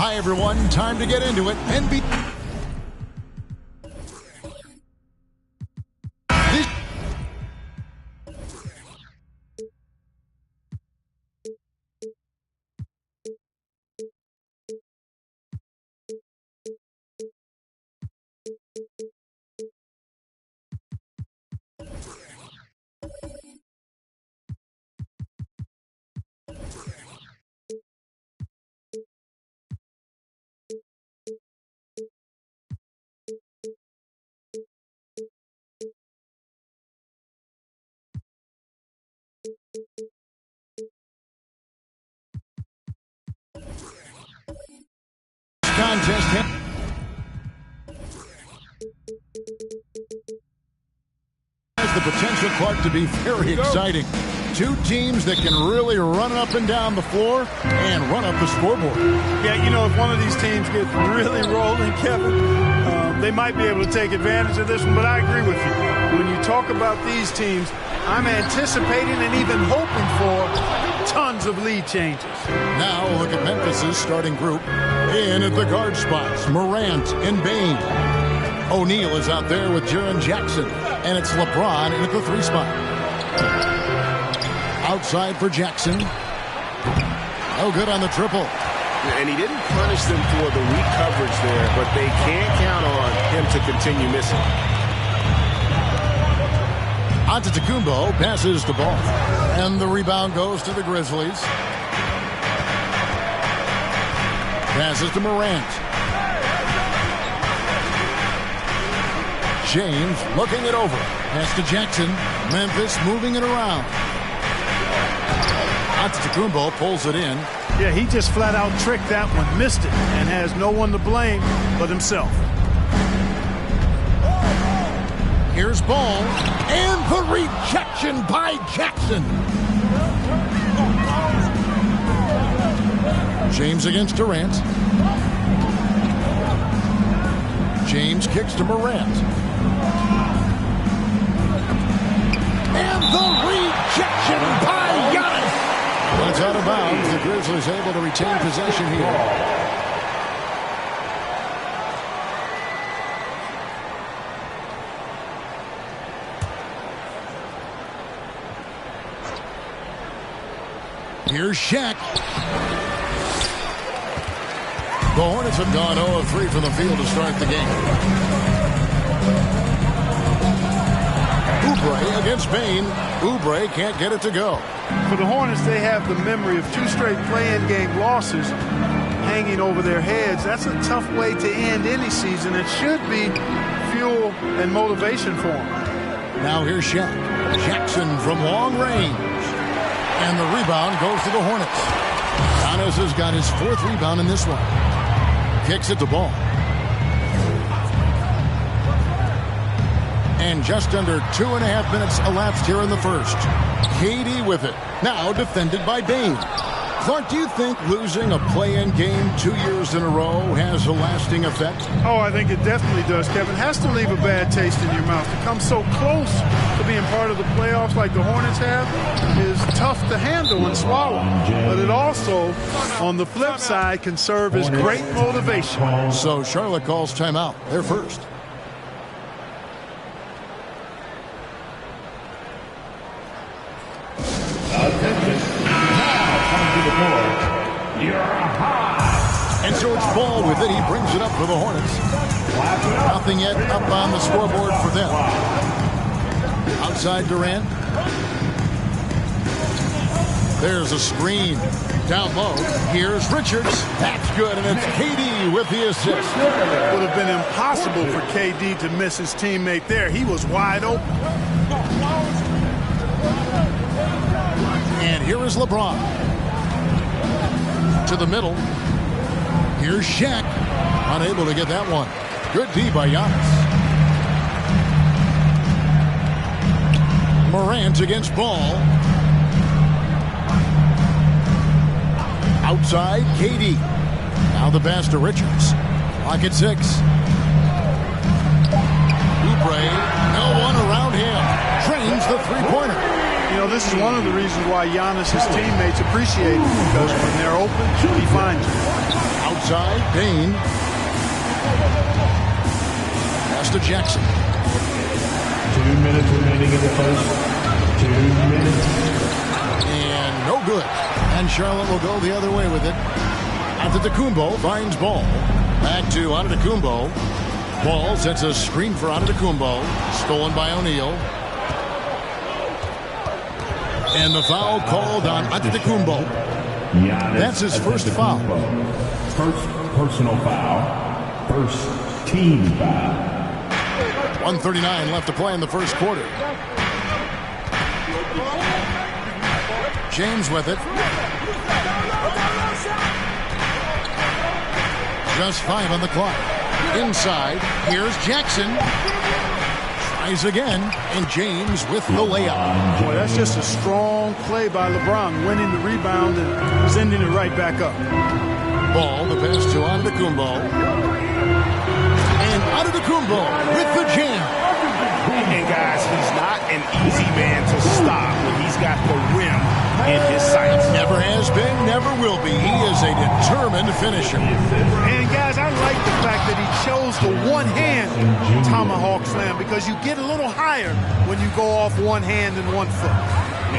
Hi, everyone. Time to get into it. Contest has the potential, Clark, to be very exciting. Two teams that can really run up and down the floor and run up the scoreboard. Yeah, you know, if one of these teams gets really rolling, Kevin, they might be able to take advantage of this one, but I agree with you. When you talk about these teams, I'm anticipating and even hoping for tons of lead changes. Now look at Memphis' starting group. In at the guard spots, Morant and Bain. O'Neal is out there with Jaren Jackson, and it's LeBron in at the 3 spot. Outside for Jackson. Oh, good on the triple. And he didn't punish them for the weak coverage there, but they can't count on him to continue missing. Antetokounmpo passes the ball, and the rebound goes to the Grizzlies. Passes to Morant. James looking it over. Pass to Jackson. Memphis moving it around. Antetokounmpo pulls it in. Yeah, he just flat out tricked that one, missed it, and has no one to blame but himself. Here's Ball, and the rejection by Jackson. James against Durant. James kicks to Morant. And the rejection by Giannis. That's out of bounds. The Grizzlies able to retain possession here. Here's Shaq. The Hornets have gone 0 of 3 from the field to start the game. Oubre against Bain. Oubre can't get it to go. For the Hornets, they have the memory of 2 straight play-in game losses hanging over their heads. That's a tough way to end any season. It should be fuel and motivation for them. Now here's Shaq. Jackson from long range. And the rebound goes to the Hornets. Giannis has got his 4th rebound in this one. Kicks it to Ball. And just under 2.5 minutes elapsed here in the first. KD with it. Now defended by Bain. Clark, do you think losing a play-in game 2 years in a row has a lasting effect? Oh, I think it definitely does, Kevin. Has to leave a bad taste in your mouth. To come so close to being part of the playoffs like the Hornets have is tough to handle and swallow. But it also, on the flip side, can serve as great motivation. So Charlotte calls timeout. They're first. And George Ball with it. He brings it up for the Hornets. Nothing yet up on the scoreboard for them. Outside Durant. There's a screen. Down low. Here's Richards. That's good, and it's KD with the assist. It would have been impossible for KD to miss his teammate there. He was wide open. And here is LeBron. To the middle. Here's Shaq. Unable to get that one. Good D by Giannis. Morant against Ball. Outside, KD. Now the pass to Richards. Clock at 6. Oubre, no one around him. Drains the three-pointer. You know, this this is one of the reasons why Giannis's teammates appreciate him, because when they're open, he finds you. Outside, Bain. Pass to Jackson. 2 minutes remaining in the first. 2 minutes. And no good. And Charlotte will go the other way with it. Antetokounmpo finds ball. Back to Antetokounmpo. Ball sets a screen for Antetokounmpo. Stolen by O'Neal. And the foul called on Antetokounmpo. That's his first foul. First personal foul. First team foul. 1:39 left to play in the first quarter. James with it. Just 5 on the clock. Inside, here's Jackson. Tries again, and James with the layup. Boy, that's just a strong play by LeBron, winning the rebound and sending it right back up. Ball, the pass to Antetokounmpo. And Antetokounmpo with the jam. And guys, he's not an easy man to stop when he's got the rim in his sights. Never has been, never will be. He is a determined finisher. And guys, I like the fact that he chose the one-hand tomahawk slam, because you get a little higher when you go off one hand and 1 foot.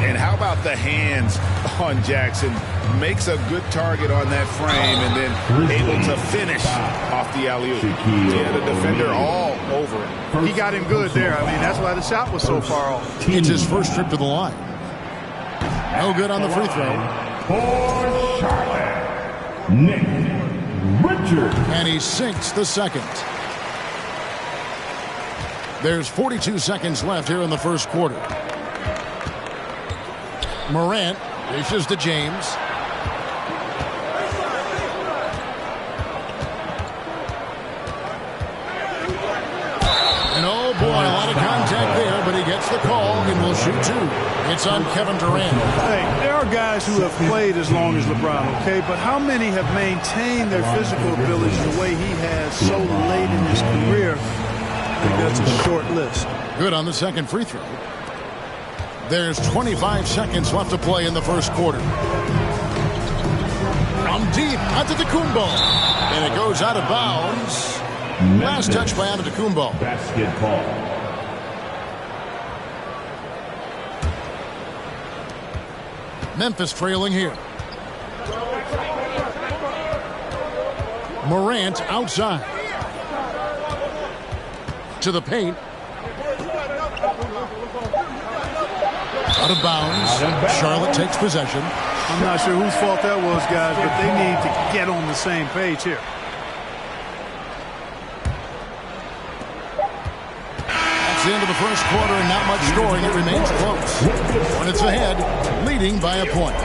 And how about the hands on Jackson? Makes a good target on that frame and then able to finish off the alley-oop. Yeah, the defender all over it. He got him good there. I mean, that's why the shot was so far off. It's his first trip to the line. No good on the free throw. For Charlotte, Nick Richards. And he sinks the second. There's 42 seconds left here in the first quarter. Morant dishes to James. And oh boy, a lot of contact there, but he gets the call and will shoot 2. It's on Kevin Durant. Hey, there are guys who have played as long as LeBron, okay? But how many have maintained their physical ability the way he has so late in his career? I think that's a short list. Good on the second free throw. There's 25 seconds left to play in the first quarter. From deep, Antetokounmpo. And it goes out of bounds. Last touch by Antetokounmpo. Basketball. Memphis trailing here. Morant outside. To the paint. Out of bounds. Charlotte takes possession. I'm not sure whose fault that was, guys, but they need to get on the same page here. That's the end of the first quarter, and not much scoring. It remains close. Hornets ahead, leading by a point.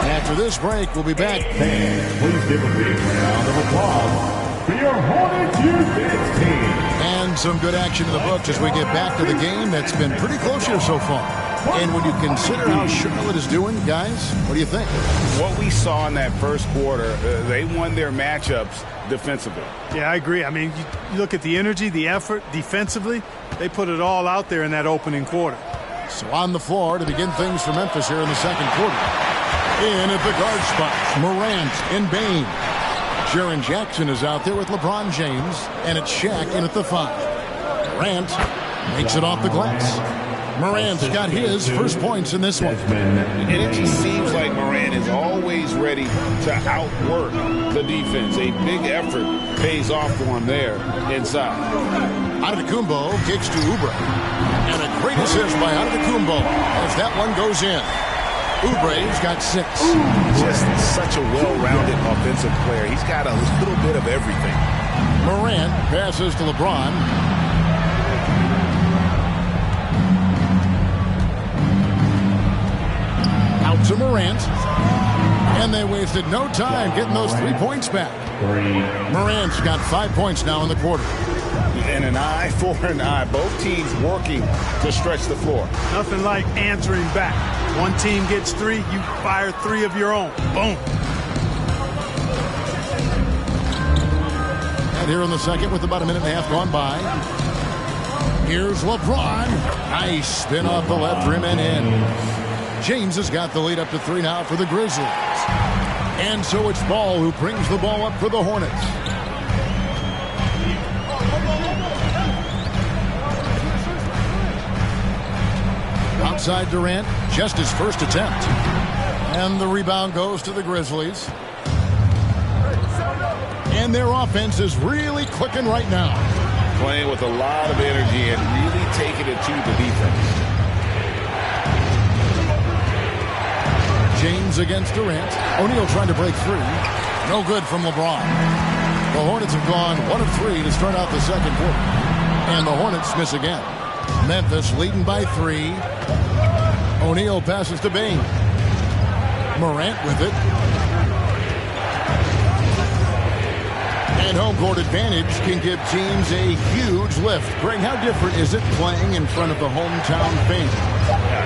After this break, we'll be back. Please give a big round of applause for your Hornets U16 team. And some good action in the books as we get back to the game that's been pretty close here so far. And when you consider how Charlotte is doing, guys, what do you think? What we saw in that first quarter, they won their matchups defensively. Yeah, I agree. I mean, you look at the energy, the effort defensively, they put it all out there in that opening quarter. So on the floor to begin things for Memphis here in the second quarter. In at the guard spot, Morant and Bain. Jaren Jackson is out there with LeBron James, and it's Shaq in at the 5. Morant makes it off the glass. Morant's got his first points in this one. And it just seems like Morant is always ready to outwork the defense. A big effort pays off for him there inside. Antetokounmpo kicks to Oubre. And a great assist by Antetokounmpo as that one goes in. Oubre's got 6. Just such a well-rounded offensive player. He's got a little bit of everything. Morant passes to LeBron. Out to Morant. And they wasted no time getting those 3 points back. Morant's got 5 points now in the quarter. And an eye for an eye. Both teams working to stretch the floor. Nothing like answering back. One team gets 3, you fire 3 of your own. Boom. And here in the second with about a minute and a half gone by. Here's LeBron. Nice spin off the left rim and in. James has got the lead up to 3 now for the Grizzlies. And so it's Ball who brings the ball up for the Hornets. Outside Durant, just his first attempt. And the rebound goes to the Grizzlies. And their offense is really clicking right now. Playing with a lot of energy and really taking it to the defense. James against Durant. O'Neal trying to break free. No good from LeBron. The Hornets have gone 1 of 3 to start out the second quarter. And the Hornets miss again. Memphis leading by 3. O'Neal passes to Bain. Morant with it. And home court advantage can give teams a huge lift. Greg, how different is it playing in front of the hometown fans?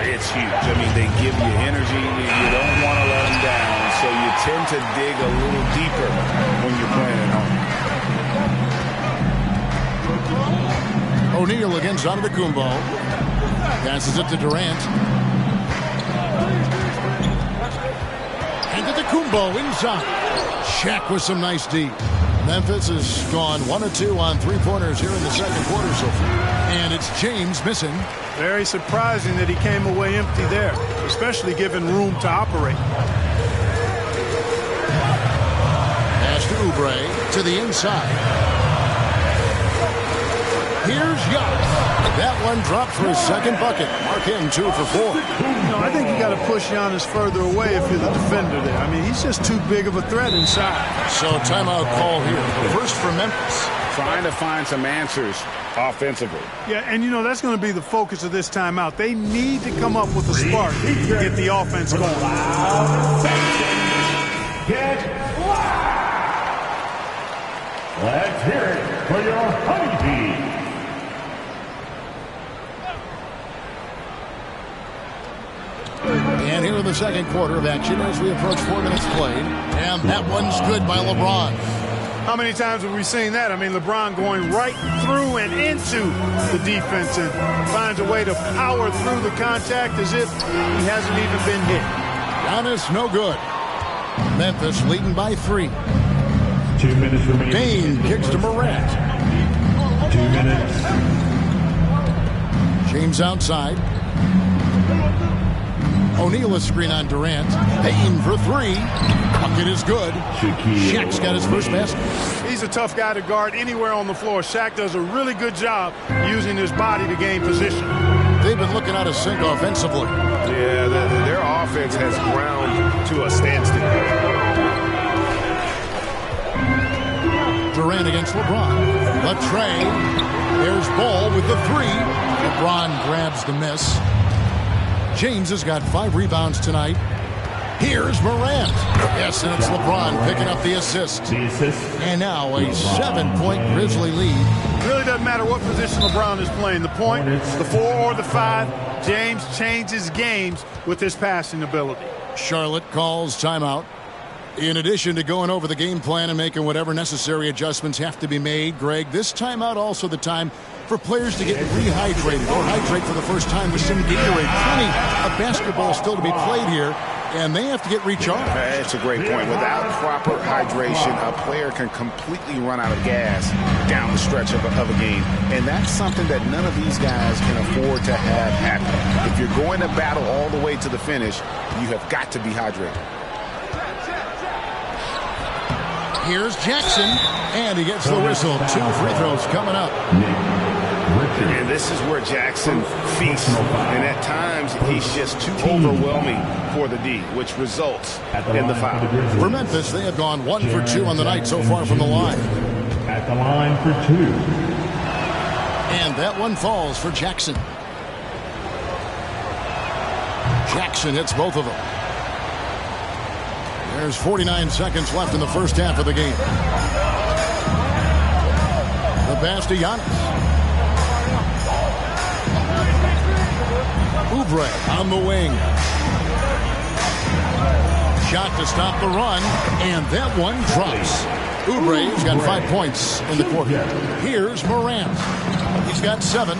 It's huge. I mean, they give you energy. You don't want to let them down, so you tend to dig a little deeper when you're playing at home. O'Neal against Antetokounmpo. Passes it to Durant. And Antetokounmpo inside. Shaq with some nice D. Memphis has gone 1 of 2 on 3-pointers here in the second quarter so far. And it's James missing. Very surprising that he came away empty there, especially given room to operate. Pass to Oubre to the inside. Here's Giannis. That one dropped for his second bucket. Mark him 2 for 4. No, I think you got to push Giannis further away if you're the defender there. I mean, he's just too big of a threat inside. So timeout call here. The first for Memphis. Trying to find some answers offensively. Yeah, and you know, that's going to be the focus of this timeout. They need to come up with a spark to get the offense going. Get loud. Let's hear it for your Honeybee. And here in the second quarter of action as we approach 4 minutes played. And that one's good by LeBron. How many times have we seen that? I mean, LeBron going right through and into the defense and finds a way to power through the contact as if he hasn't even been hit. Giannis, no good. Memphis leading by 3. 2 minutes remaining. Bain kicks to Morant. 2 minutes. James outside. O'Neal a screen on Durant. Bain for 3. Bucket is good. Shaq's got his first basket. He's a tough guy to guard anywhere on the floor. Shaq does a really good job using his body to gain position. They've been looking out of sync offensively. Yeah, their offense has ground to a standstill. Durant against LeBron. Latrey. There's Ball with the 3. LeBron grabs the miss. James has got 5 rebounds tonight. Here's Morant. Yes, and it's LeBron picking up the assist. And now a 7-point Grizzly lead. It really doesn't matter what position LeBron is playing. The point, the 4 or the 5, James changes games with his passing ability. Charlotte calls timeout. In addition to going over the game plan and making whatever necessary adjustments have to be made, Greg, this timeout also the time for players to get rehydrated or hydrate for the first time with some Gatorade. Plenty of basketball still to be played here, and they have to get recharged. That's a great point. Without proper hydration, a player can completely run out of gas down the stretch of a game. And that's something that none of these guys can afford to have happen. If you're going to battle all the way to the finish, you have got to be hydrated. Here's Jackson, and he gets the whistle. 2 free throws coming up. And this is where Jackson feasts. And at times, he's just too overwhelming for the D, which results in the foul. For Memphis, they have gone 1 for 2 on the night so far from the line. At the line for 2. And that one falls for Jackson. Jackson hits both of them. There's 49 seconds left in the first half of the game. The pass to Giannis. Oubre on the wing. Shot to stop the run, and that one drops. Oubre's got 5 points in the quarter. Here's Morant. He's got 7.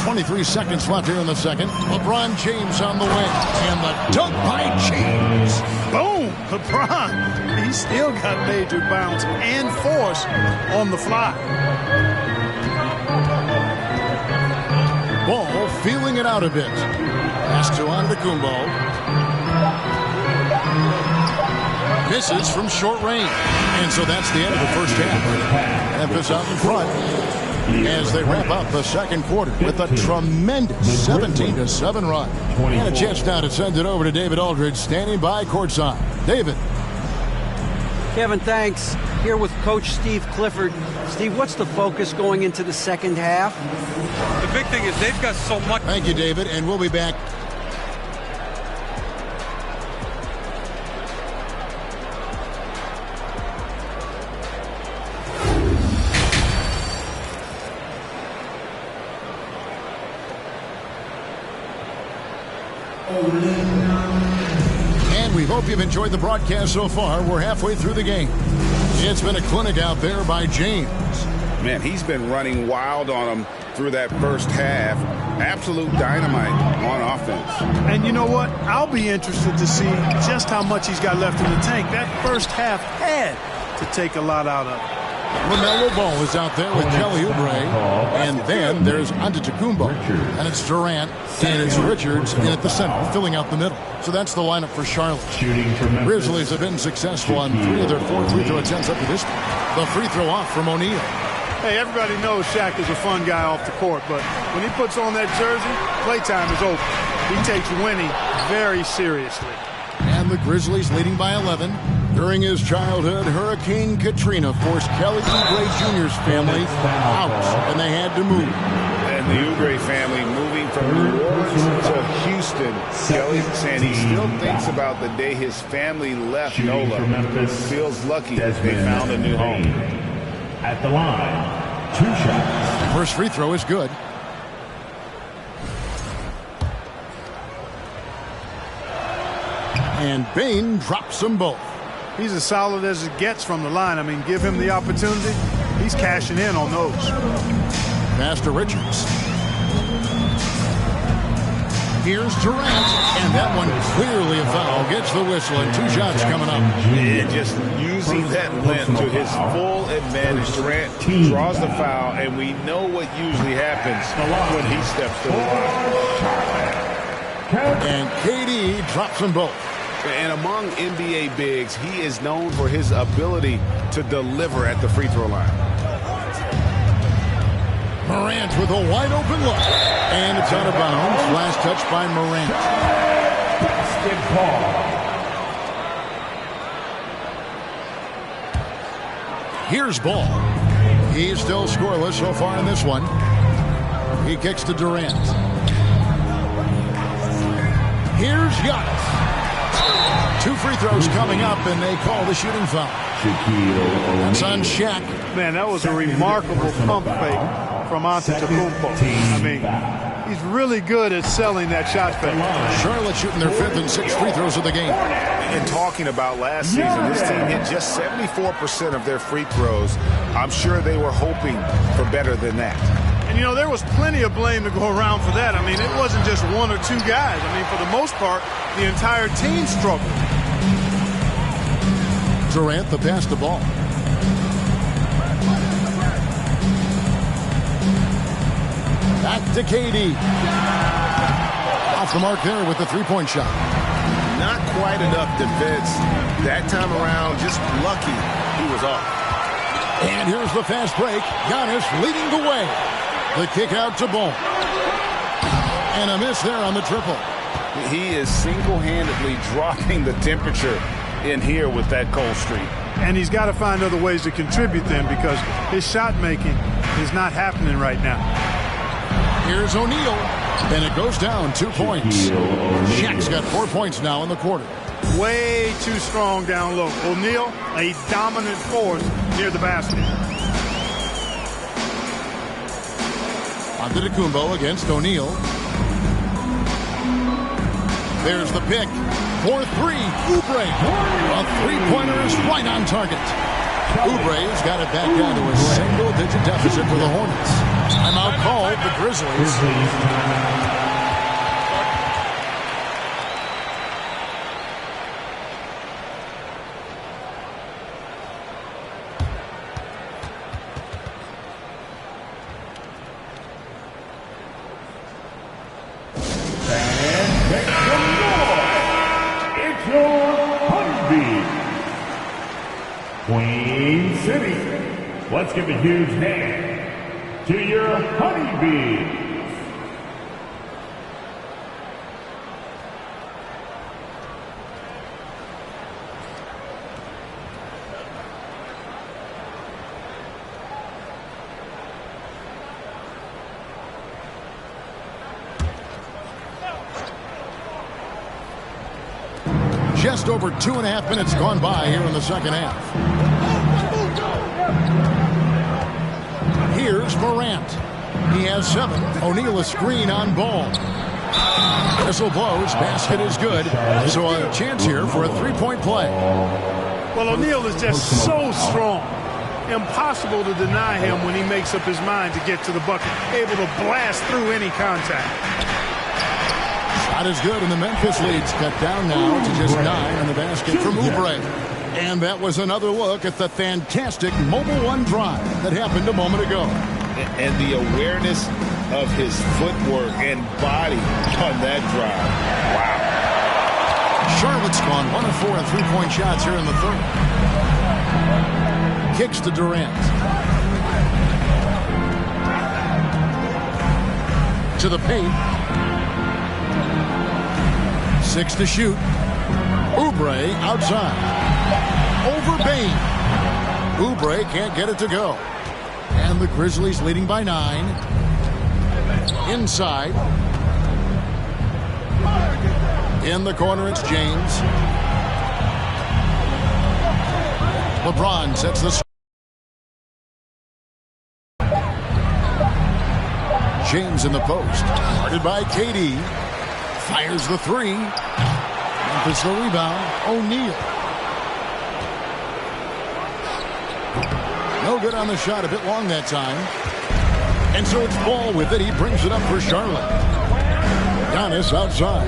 23 seconds left here in the second. LeBron James on the way. And the dunk by James. Boom! LeBron. He still got major bounce and force on the fly. Ball feeling it out a bit. Pass to Antetokounmpo. Misses from short range. And so that's the end of the first half. Memphis out in front as they wrap up the second quarter with a tremendous 17-7 run. And a chance now to send it over to David Aldridge, standing by courtside. David. Kevin, thanks. Here with Coach Steve Clifford. Steve, what's the focus going into the second half? The big thing is they've got so much. Thank you, David, and we'll be back. And we hope you've enjoyed the broadcast so far. We're halfway through the game. It's been a clinic out there by James. Man, he's been running wild on him through that first half. Absolute dynamite on offense. And you know what? I'll be interested to see just how much he's got left in the tank. That first half had to take a lot out of it. LaMelo Ball is out there with Kelly Oubre. And then there's Antetokounmpo. And it's Durant. And it's Richards in at the center, filling out the middle. So that's the lineup for Charlotte. Grizzlies have been successful on 3 of their 4 free throw attempts up to this point. The free throw off from O'Neal. Hey, everybody knows Shaq is a fun guy off the court, but when he puts on that jersey, playtime is over. He takes winning very seriously. And the Grizzlies leading by 11. During his childhood, Hurricane Katrina forced Kelly Oubre Jr.'s family out, and they had to move. And the Oubre family moving from New Orleans to Houston. Kelly saying he still thinks about the day his family left NOLA. Feels lucky that they found a new home. At the line, 2 shots. First free throw is good. And Bain drops them both. He's as solid as it gets from the line. I mean, give him the opportunity. He's cashing in on those. Pass to Richards. Here's Durant, and that one clearly a foul. Gets the whistle, and 2 shots coming up. And just using that length to his full advantage. Durant draws the foul, and we know what usually happens when he steps to the line. And KD drops them both. And among NBA bigs, he is known for his ability to deliver at the free throw line. Morant with a wide open look. And it's out of bounds. Last touch by Morant. Here's Ball. He's still scoreless so far in this one. He kicks to Durant. Here's Giannis. 2 free throws coming up, and they call the shooting foul. That's on Shaq. Man, that was a remarkable pump fake from Antetokounmpo. I mean, he's really good at selling that shot fake. Charlotte shooting their 5th and 6th free throws of the game. And talking about last season, this team hit just 74% of their free throws. I'm sure they were hoping for better than that. And, you know, there was plenty of blame to go around for that. I mean, it wasn't just 1 or 2 guys. I mean, for the most part, the entire team struggled. Durant, the pass to Ball. Back to KD. Off the mark there with the 3-point shot. Not quite enough defense that time around. Just lucky he was off. And here's the fast break. Giannis leading the way. The kick out to Ball. And a miss there on the triple. He is single-handedly dropping the temperature in here with that cold streak. And he's got to find other ways to contribute then, because his shot making is not happening right now. Here's O'Neal. And it goes down 2 points. Shaq's got 4 points now in the quarter. Way too strong down low. O'Neal, a dominant force near the basket. Antetokounmpo against O'Neal. There's the pick for 3. Oubre. A 3-pointer is right on target. Oubre's got it back down to a single-digit deficit for the Hornets. Timeout called the Grizzlies. Queen City. Let's give a huge hand to your honeybees. Just over 2.5 minutes gone by here in the second half. Here's Morant. He has 7. O'Neal a screen on ball. Whistle blows. Basket is good. So a chance here for a three-point play. Well, O'Neal is just so strong. Impossible to deny him when he makes up his mind to get to the bucket. Able to blast through any contact. Shot is good, and the Memphis lead's cut down now to just 9 on the basket from Oubre. And that was another look at the fantastic Mobile One drive that happened a moment ago. And the awareness of his footwork and body on that drive. Wow. Charlotte's gone 1 of 4 on three-point shots here in the third. Kicks to Durant. To the paint. 6 to shoot. Oubre outside. Over Bain. Oubre can't get it to go. And the Grizzlies leading by 9. Inside. In the corner, it's James. LeBron sets the... James in the post. Guarded by KD. Fires the 3. Memphis the rebound. O'Neal. No good on the shot. A bit long that time. And so it's Ball with it. He brings it up for Charlotte. Giannis outside.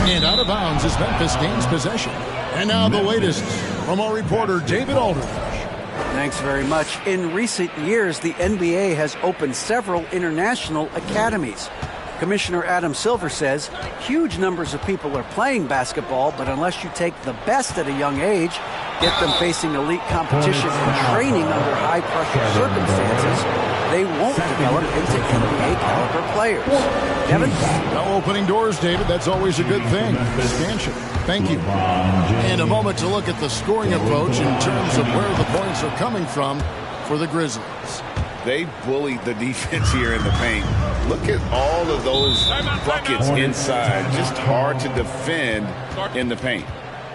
And out of bounds as Memphis gains possession. And now the latest from our reporter David Aldridge. Thanks very much. In recent years, the NBA has opened several international academies. Commissioner Adam Silver says huge numbers of people are playing basketball, but unless you take the best at a young age, get them facing elite competition and training under high-pressure circumstances, they won't develop into NBA-caliber players. Devin? No opening doors, David. That's always a good thing. Expansion. Thank you. And a moment to look at the scoring approach in terms of where the points are coming from for the Grizzlies. They bullied the defense here in the paint. Look at all of those buckets inside. Just hard to defend in the paint.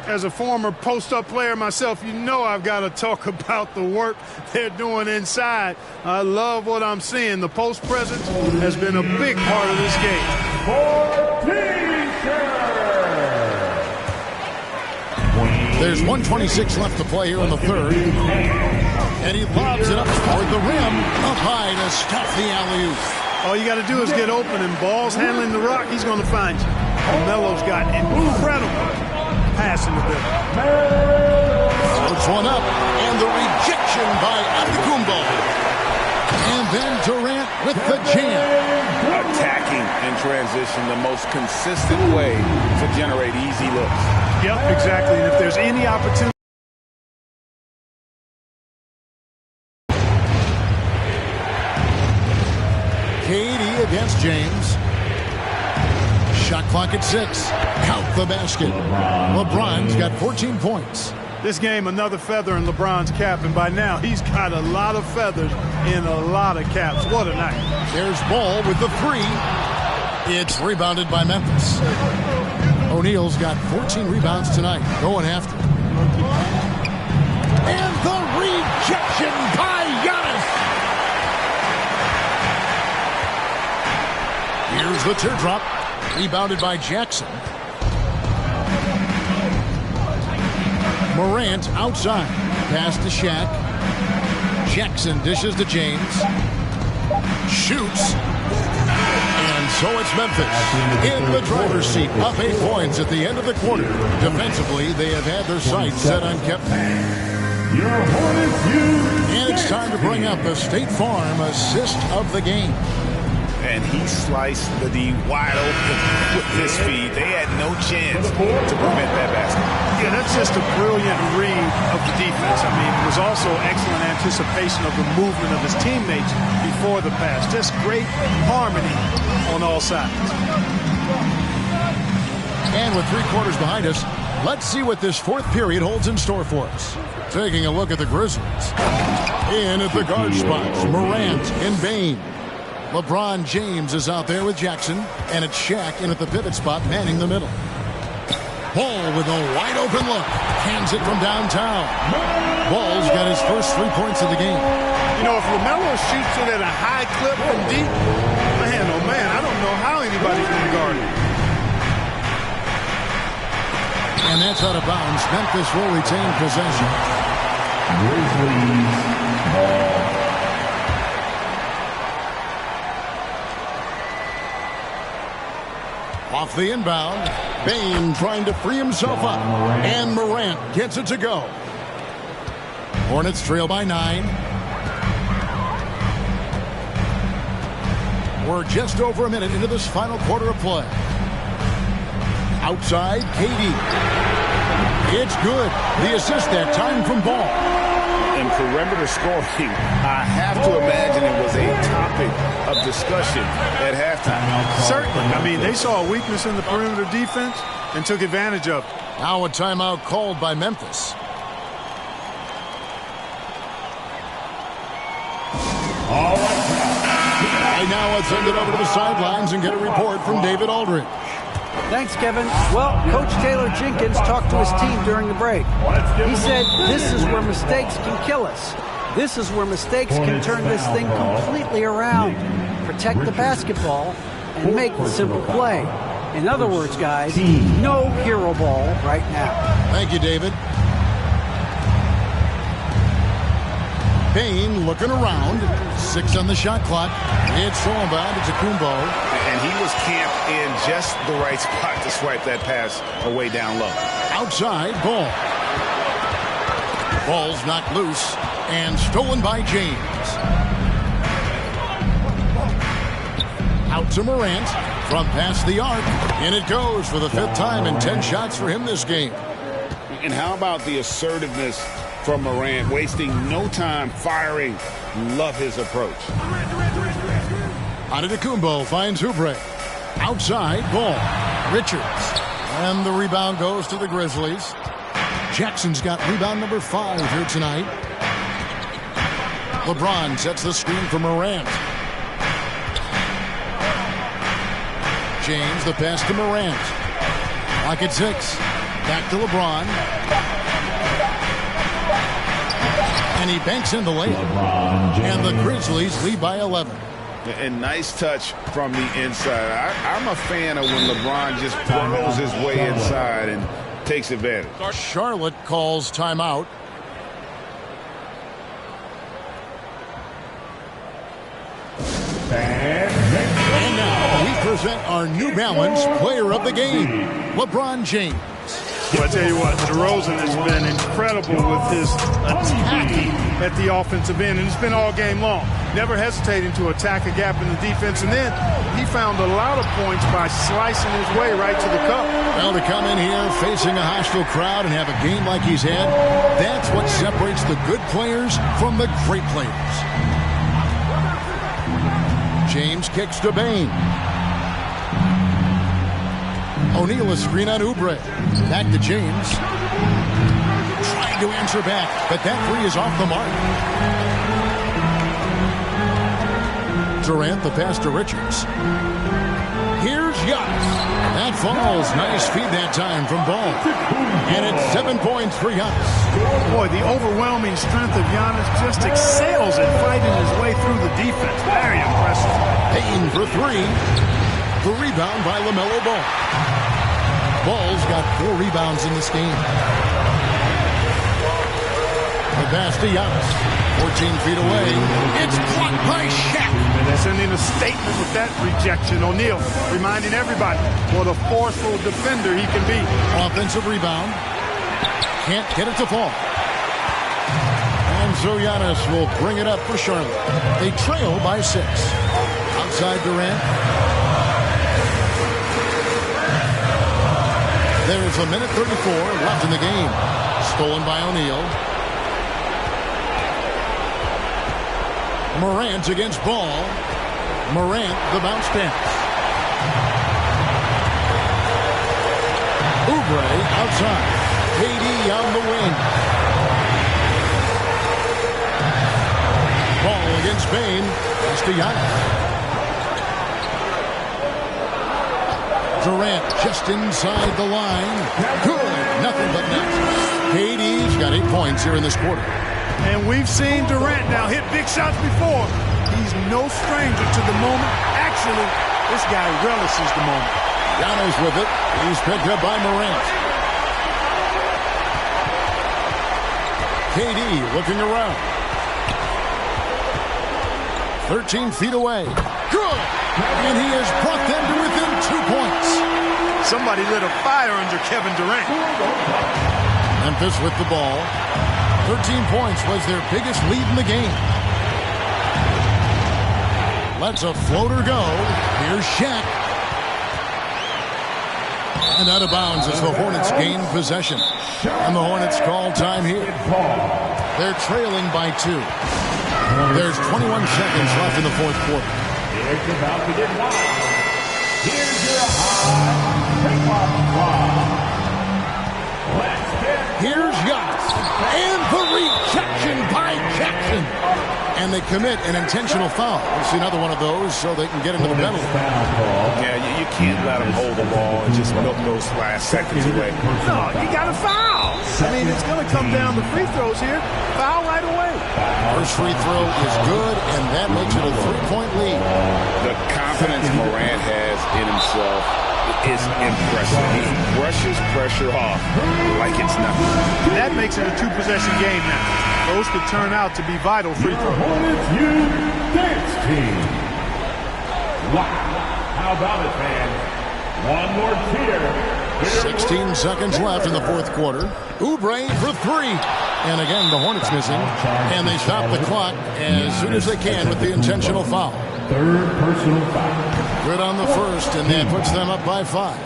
As a former post-up player myself, you know I've got to talk about the work they're doing inside. I love what I'm seeing. The post presence has been a big part of this game. There's 1:26 left to play here in the third. And he lobs it up toward the rim. Up high to stuff the alley-oop. All you got to do is get open, and Ball's handling the rock. He's going to find you. Melo's got incredible passing ability. Puts one up, and the rejection by Antetokounmpo. And then Durant with the jam. Attacking in transition, the most consistent way to generate easy looks. Yep, exactly. And if there's any opportunity. KD against James. Shot clock at 6. Count the basket. LeBron's got 14 points. This game, another feather in LeBron's cap, and by now he's got a lot of feathers in a lot of caps. What a night. There's Ball with the 3. It's rebounded by Memphis. O'Neal's got 14 rebounds tonight, going after it. And the rejection by Giannis. Here's the teardrop. Rebounded by Jackson. Morant outside. Pass to Shaq. Jackson dishes to James. Shoots. And so it's Memphis in the driver's seat, up 8 points at the end of the quarter. Defensively, they have had their sights set on kept. And it's time to bring up the State Farm assist of the game. And he sliced the D wide open with his feed. They had no chance to prevent that basket. Yeah, that's just a brilliant read of the defense. I mean, it was also excellent anticipation of the movement of his teammates before the pass. Just great harmony on all sides. And with 3 quarters behind us, let's see what this 4th period holds in store for us. Taking a look at the Grizzlies. In at the guard spots, Morant and Bane. LeBron James is out there with Jackson, and it's Shaq in at the pivot spot, manning the middle. Ball with a wide open look. Hands it from downtown. Ball's got his first 3 points of the game. You know, if LaMelo shoots it at a high clip from deep, man, oh man, I don't know how anybody's going to guard it. And that's out of bounds. Memphis will retain possession. Grizzlies ball. Off the inbound, Bane trying to free himself up. And Morant gets it to go. Hornets trail by 9. We're just over a minute into this final quarter of play. Outside, KD. It's good. The assist that time from Ball. And perimeter scoring, I have to imagine it was a topic of discussion at halftime. Certainly. I mean, they saw a weakness in the perimeter defense and took advantage of it. Now a timeout called by Memphis. All right. Right now, let's send it over to the sidelines and get a report from David Aldridge. Thanks, Kevin. Well, Coach Taylor Jenkins talked to his team during the break. He said, this is where mistakes can kill us. This is where mistakes can turn this thing completely around. Protect the basketball and make the simple play. In other words, guys, no hero ball right now. Thank you, David. Bane looking around. 6 on the shot clock. It's thrown by to Kumbo. And he was camped in just the right spot to swipe that pass away down low. Outside, Ball. Ball's knocked loose and stolen by James. Out to Morant from past the arc. And it goes for the 5th time and 10 shots for him this game. And how about the assertiveness from Morant, wasting no time firing. Love his approach. Antetokounmpo finds Oubre. Outside, Ball. Richards. And the rebound goes to the Grizzlies. Jackson's got rebound number 5 here tonight. LeBron sets the screen for Morant. James, the pass to Morant. Clock at 6. Back to LeBron. And he banks in the layup. And the Grizzlies lead by 11. And nice touch from the inside. I'm a fan of when LeBron just burrows his way inside and takes advantage. Charlotte calls timeout. And now we present our New Balance player of the game, LeBron James. Well, I tell you what, DeRozan has been incredible with his attacking at the offensive end, and it's been all game long. Never hesitating to attack a gap in the defense, and then he found a lot of points by slicing his way right to the cup. Well, to come in here facing a hostile crowd and have a game like he's had, that's what separates the good players from the great players. James kicks to Bane. O'Neal a screen on Oubre. Back to James. Trying to answer back, but that three is off the mark. Durant the pass to Richards. Here's Giannis. That falls. Nice feed that time from Ball. And it's 7 points for Giannis. Boy, the overwhelming strength of Giannis just excels at fighting his way through the defense. Very impressive. Payne for 3. The rebound by LaMelo Ball. Ball's got 4 rebounds in this game. The pass to Giannis. 14 feet away. It's blocked by Shaq. Sending a statement with that rejection. O'Neal reminding everybody what a forceful defender he can be. Offensive rebound. Can't get it to fall. And so Giannis will bring it up for Charlotte. They trail by 6. Outside Durant. There's a minute 34 left in the game. Stolen by O'Neal. Morant against Ball. Morant, the bounce pass. Oubre outside. KD on the wing. Ball against Bain. Pass to Giannis. Durant just inside the line. Good. Nothing but net. KD's got 8 points here in this quarter. And we've seen Durant now hit big shots before. He's no stranger to the moment. Actually, this guy relishes the moment. Giannis with it. He's picked up by Morant. KD looking around. 13 feet away. Good. And he has brought them to within 2 points. Somebody lit a fire under Kevin Durant. Memphis with the ball. 13 points was their biggest lead in the game. Lets a floater go. Here's Shaq. And out of bounds as the Hornets gain possession. And the Hornets call time here. They're trailing by 2. There's 21 seconds left in the fourth quarter. It's about to get wild. Here's your high take-off squad. Let's get... Here's Giannis. And the rejection by Jackson. And they commit an intentional foul. We'll see another one of those so they can get into the penalty. Yeah, you can't let them hold the ball and just milk those last seconds away. No, you got to foul. I mean, it's going to come down to free throws here. Foul right away. First free throw is good, and that makes it a 3-point lead. The confidence Morant has in himself is impressive. He brushes pressure off like it's nothing. That makes it a 2-possession game now. Those could turn out to be vital free throws. Hornets U Dance Team. Wow. How about it, fans? One more cheer. 16 seconds left in the fourth quarter. Oubre for 3. And again, the Hornets missing. And they stop the clock as soon as they can with the intentional foul. Third personal foul. Good on the first, and that puts them up by 5.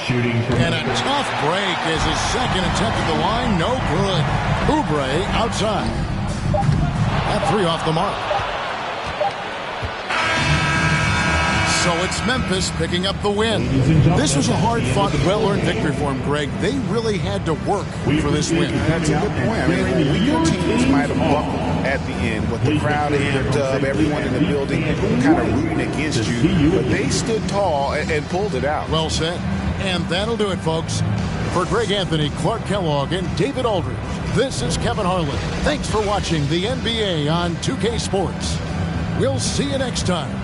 Shooting from and a tough break as his second attempt at the line. No good. Oubre outside. That 3 off the mark. So it's Memphis picking up the win. This was a hard-fought, well-earned victory for him, Greg. They really had to work for this win. That's a good point. I mean, weaker teams might have buckled at the end with the crowd amped up, everyone in the building kind of rooting against you, but they stood tall and pulled it out. Well said. And that'll do it, folks. For Greg Anthony, Clark Kellogg, and David Aldridge, this is Kevin Harlan. Thanks for watching the NBA on 2K Sports. We'll see you next time.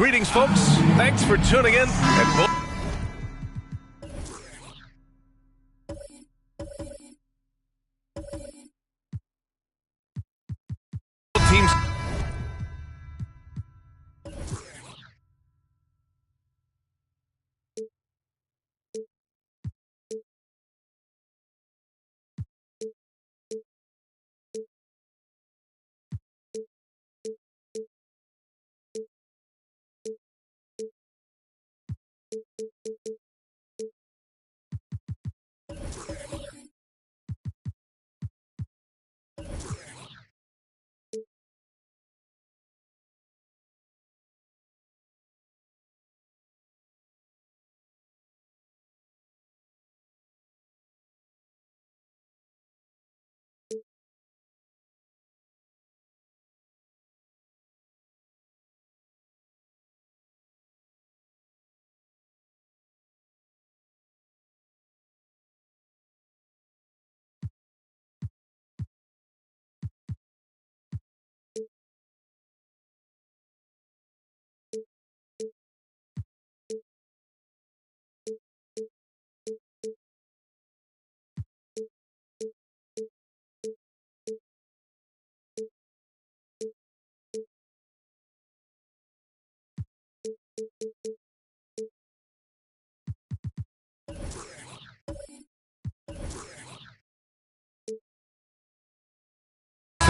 Greetings, folks. Thanks for tuning in. And teams.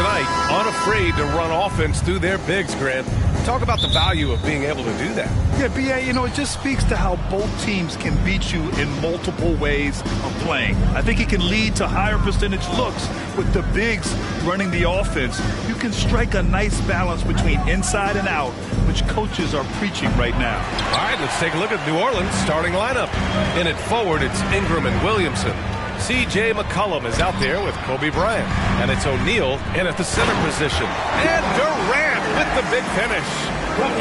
Tonight, unafraid to run offense through their bigs, Grant. Talk about the value of being able to do that. Yeah, B.A., you know, it just speaks to how both teams can beat you in multiple ways of playing. I think it can lead to higher percentage looks with the bigs running the offense. You can strike a nice balance between inside and out, which coaches are preaching right now. All right, let's take a look at New Orleans' starting lineup. In it forward, it's Ingram and Williamson. C.J. McCollum is out there with Kobe Bryant. And it's O'Neal in at the center position. And Durant with the big finish.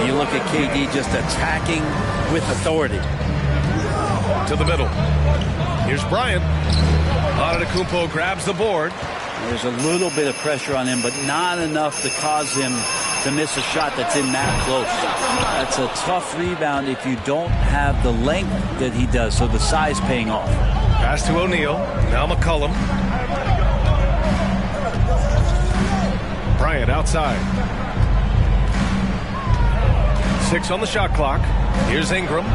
You look at KD just attacking with authority. To the middle. Here's Bryant. Antetokounmpo grabs the board. There's a little bit of pressure on him, but not enough to cause him to miss a shot that's in that close. That's a tough rebound if you don't have the length that he does, so the size paying off. Pass to O'Neal. Now McCollum. Bryant outside. 6 on the shot clock. Here's Ingram.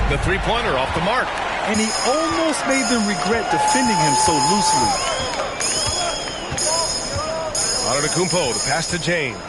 The three-pointer off the mark. And he almost made them regret defending him so loosely. Antetokounmpo, the pass to James.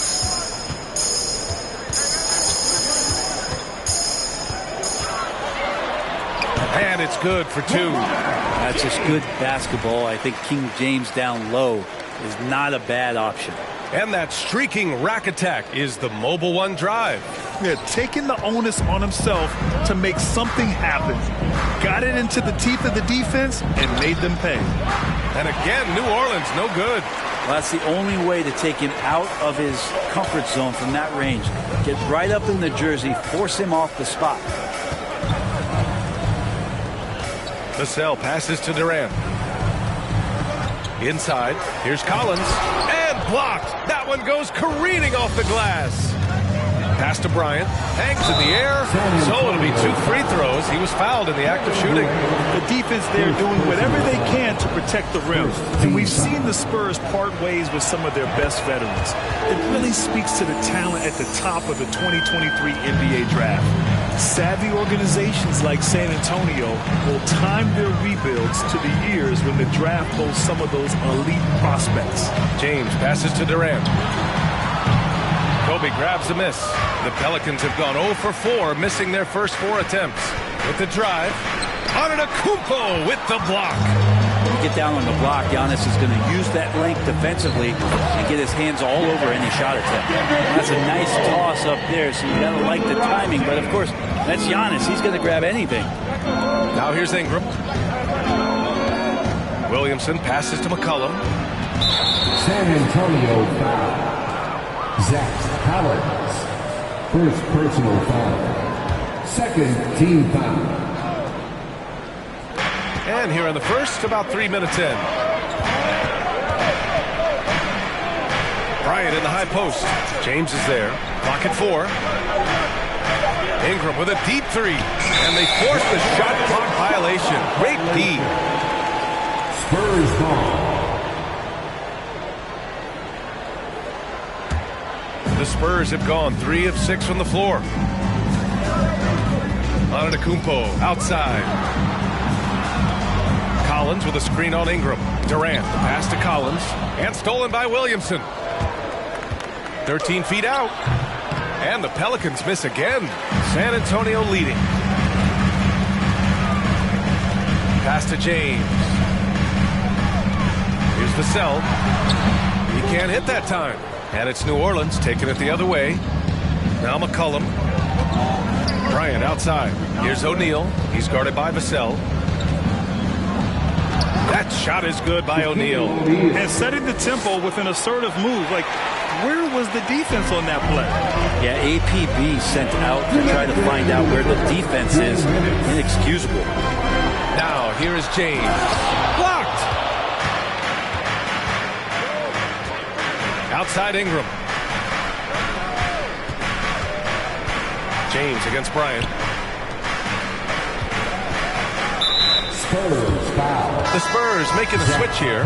And it's good for 2. That's just good basketball. I think King James down low is not a bad option. And that streaking rack attack is the Mobile One drive. Yeah, taking the onus on himself to make something happen. Got it into the teeth of the defense and made them pay. And again, New Orleans, no good. Well, that's the only way to take him out of his comfort zone from that range. Get right up in the jersey, force him off the spot. Vassell passes to Durant. Inside, here's Collins. And blocked. That one goes careening off the glass. Pass to Bryant. Hangs in the air. So it'll be 2 free throws. He was fouled in the act of shooting. The defense there doing whatever they can to protect the rim. And we've seen the Spurs part ways with some of their best veterans. It really speaks to the talent at the top of the 2023 NBA draft. Savvy organizations like San Antonio will time their rebuilds to the years when the draft holds some of those elite prospects. James passes to Durant. Kobe grabs the miss. The Pelicans have gone 0 for 4, missing their first 4 attempts. With the drive, Antetokounmpo with the block. When you get down on the block, Giannis is going to use that length defensively and get his hands all over any shot attempt. That's a nice toss up there, so you got to like the timing. But of course, that's Giannis. He's going to grab anything. Now here's Ingram. Williamson passes to McCollum. San Antonio foul. Zach Collins. First personal foul. Second team foul. And here on the first, about 3 minutes in. Bryant in the high post. James is there. Clock at 4. Ingram with a deep 3. And they force the shot clock violation. Great D. Spurs ball. The Spurs have gone 3 of 6 from the floor. Antetokounmpo outside. Collins with a screen on Ingram. Durant, the pass to Collins. And stolen by Williamson. 13 feet out. And the Pelicans miss again. San Antonio leading. Pass to James. Here's Vassell. He can't hit that time. And it's New Orleans taking it the other way. Now McCollum. Bryant outside. Here's O'Neal. He's guarded by Vassell. That shot is good by O'Neal. And setting the tempo with an assertive move. Like, where was the defense on that play? Yeah, APB sent out to try to find out where the defense is. Inexcusable. Now, here is James. Blocked! Outside Ingram. James against Bryant. Spurs foul. The Spurs making a switch here.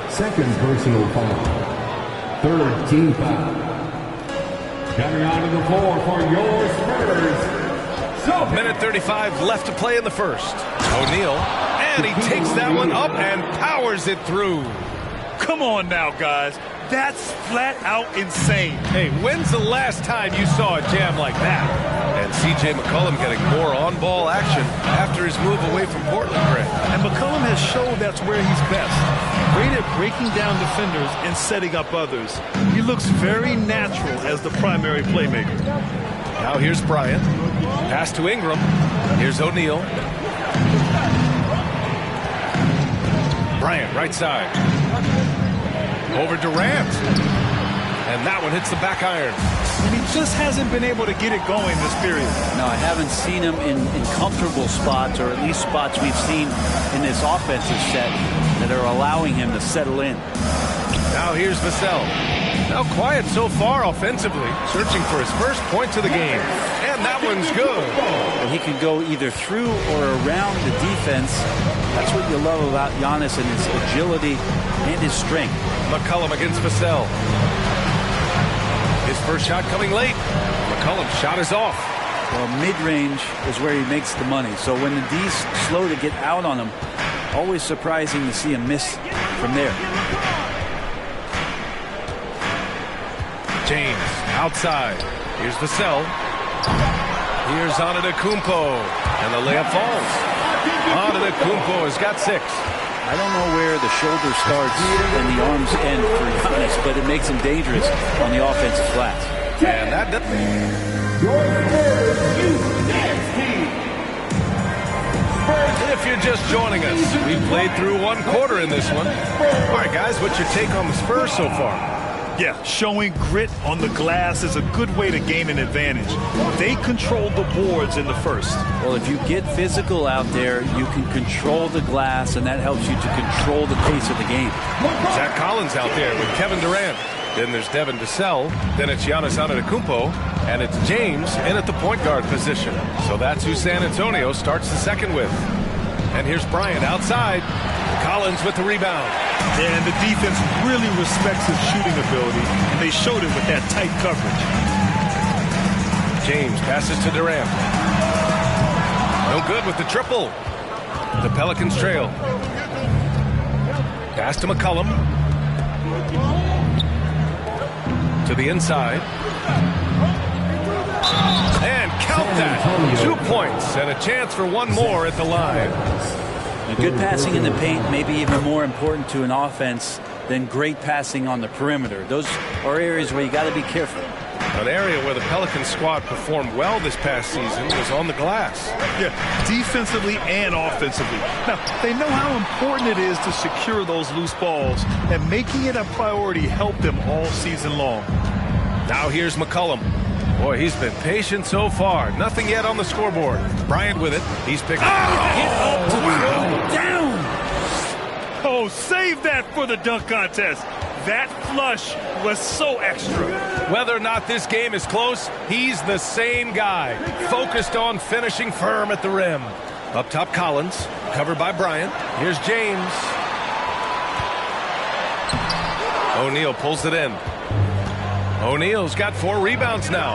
Second personal foul. Third team foul. Coming onto the floor for your Spurs. Minute 35 left to play in the first. O'Neal, and he takes that one up and powers it through. Come on now, guys. That's flat out insane. Hey, when's the last time you saw a jam like that? And C.J. McCollum getting more on-ball action after his move away from Portland, Greg. And McCollum has showed that's where he's best. Great at breaking down defenders and setting up others. He looks very natural as the primary playmaker. Now here's Bryant. Pass to Ingram. Here's O'Neal. Bryant, right side. Over Durant. And that one hits the back iron. And he just hasn't been able to get it going this period. No, I haven't seen him in comfortable spots, or at least spots we've seen in this offensive set that are allowing him to settle in. Now here's Vassell. Now quiet so far offensively, searching for his first points of the game. And that one's good. And he can go either through or around the defense. That's what you love about Giannis and his agility and his strength. McCollum against Vassell. His first shot coming late. McCollum's shot is off. Well, mid-range is where he makes the money. So when the D's slow to get out on him, always surprising to see him miss from there. James outside. Here's Vassell. Here's Antetokounmpo. And the layup falls. Antetokounmpo has got 6. I don't know where the shoulder starts and the arms end for Giannis, but it makes him dangerous on the offensive glass. And that does. If you're just joining us, we've played through 1 quarter in this one. All right, guys, what's your take on the Spurs so far? Yeah, showing grit on the glass is a good way to gain an advantage. They controlled the boards in the first. Well, if you get physical out there, you can control the glass, and that helps you to control the pace of the game. Zach Collins out there with Kevin Durant. Then there's Devin Vassell. Then it's Giannis Antetokounmpo. And it's James in at the point guard position. So that's who San Antonio starts the second with. And here's Bryant outside. Collins with the rebound. And the defense really respects his shooting ability, and they showed it with that tight coverage. James passes to Durant. No good with the triple. The Pelicans trail. Pass to McCollum. To the inside. And count that. 2 points and a chance for one more at the line. Good passing in the paint may be even more important to an offense than great passing on the perimeter. Those are areas where you got to be careful. An area where the Pelicans squad performed well this past season was on the glass. Yeah, defensively and offensively. Now, they know how important it is to secure those loose balls, and making it a priority helped them all season long. Now here's McCollum. Boy, he's been patient so far. Nothing yet on the scoreboard. Bryant with it. He's picked up. Down. Oh, save that for the dunk contest. That flush was so extra. Whether or not this game is close, he's the same guy. Focused on finishing firm at the rim. Up top, Collins. Covered by Bryant. Here's James. O'Neal pulls it in. O'Neal's got 4 rebounds now.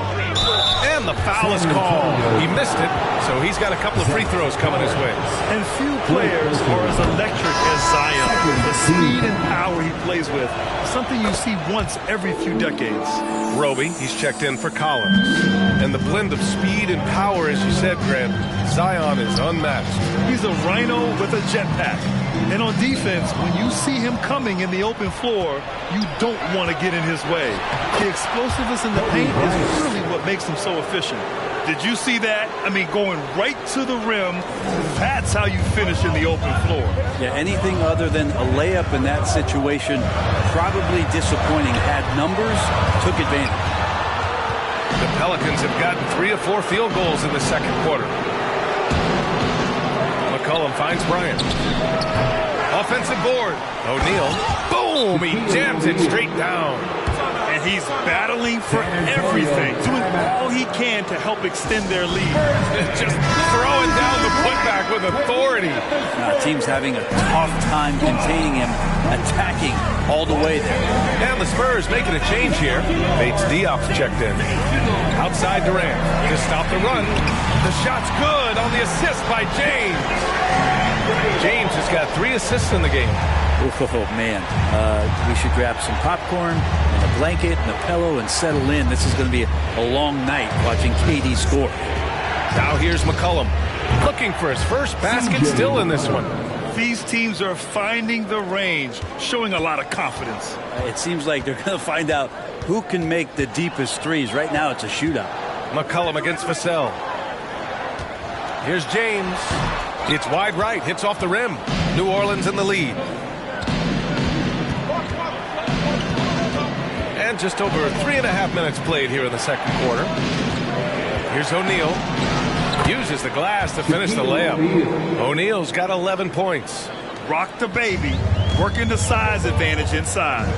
And the foul is called. He missed it, so he's got a couple of free throws coming his way. And few players are as electric as Zion. The speed and power he plays with, something you see once every few decades. Roby, he's checked in for Collins. And the blend of speed and power, as you said, Grant, Zion is unmatched. He's a rhino with a jetpack. And on defense, when you see him coming in the open floor, you don't want to get in his way. The explosiveness in the paint is really what makes him so efficient. Did you see that? I mean, going right to the rim, that's how you finish in the open floor. Yeah, anything other than a layup in that situation, probably disappointing. Had numbers, took advantage. The Pelicans have gotten 3 or 4 field goals in the second quarter. McCollum finds Bryant. Offensive board. O'Neal. Boom! He jams it straight down. And he's battling for everything, doing all he can to help extend their lead. Just throwing down the putback with authority. Team's having a tough time containing him, attacking all the way there. And the Spurs making a change here. Bates Diop's checked in. Outside Durant to stop the run. The shot's good on the assist by James. James has got 3 assists in the game. Oh, man. We should grab some popcorn and a blanket and a pillow and settle in. This is going to be a long night watching KD score. Now here's McCollum. Looking for his first basket still in this one. These teams are finding the range, showing a lot of confidence. It seems like they're going to find out who can make the deepest threes. Right now it's a shootout. McCollum against Vassell. Here's James. It's wide right, hits off the rim. New Orleans in the lead. And just over 3.5 minutes played here in the second quarter. Here's O'Neal. Uses the glass to finish the layup. O'Neal's got 11 points. Rock the baby, working the size advantage inside.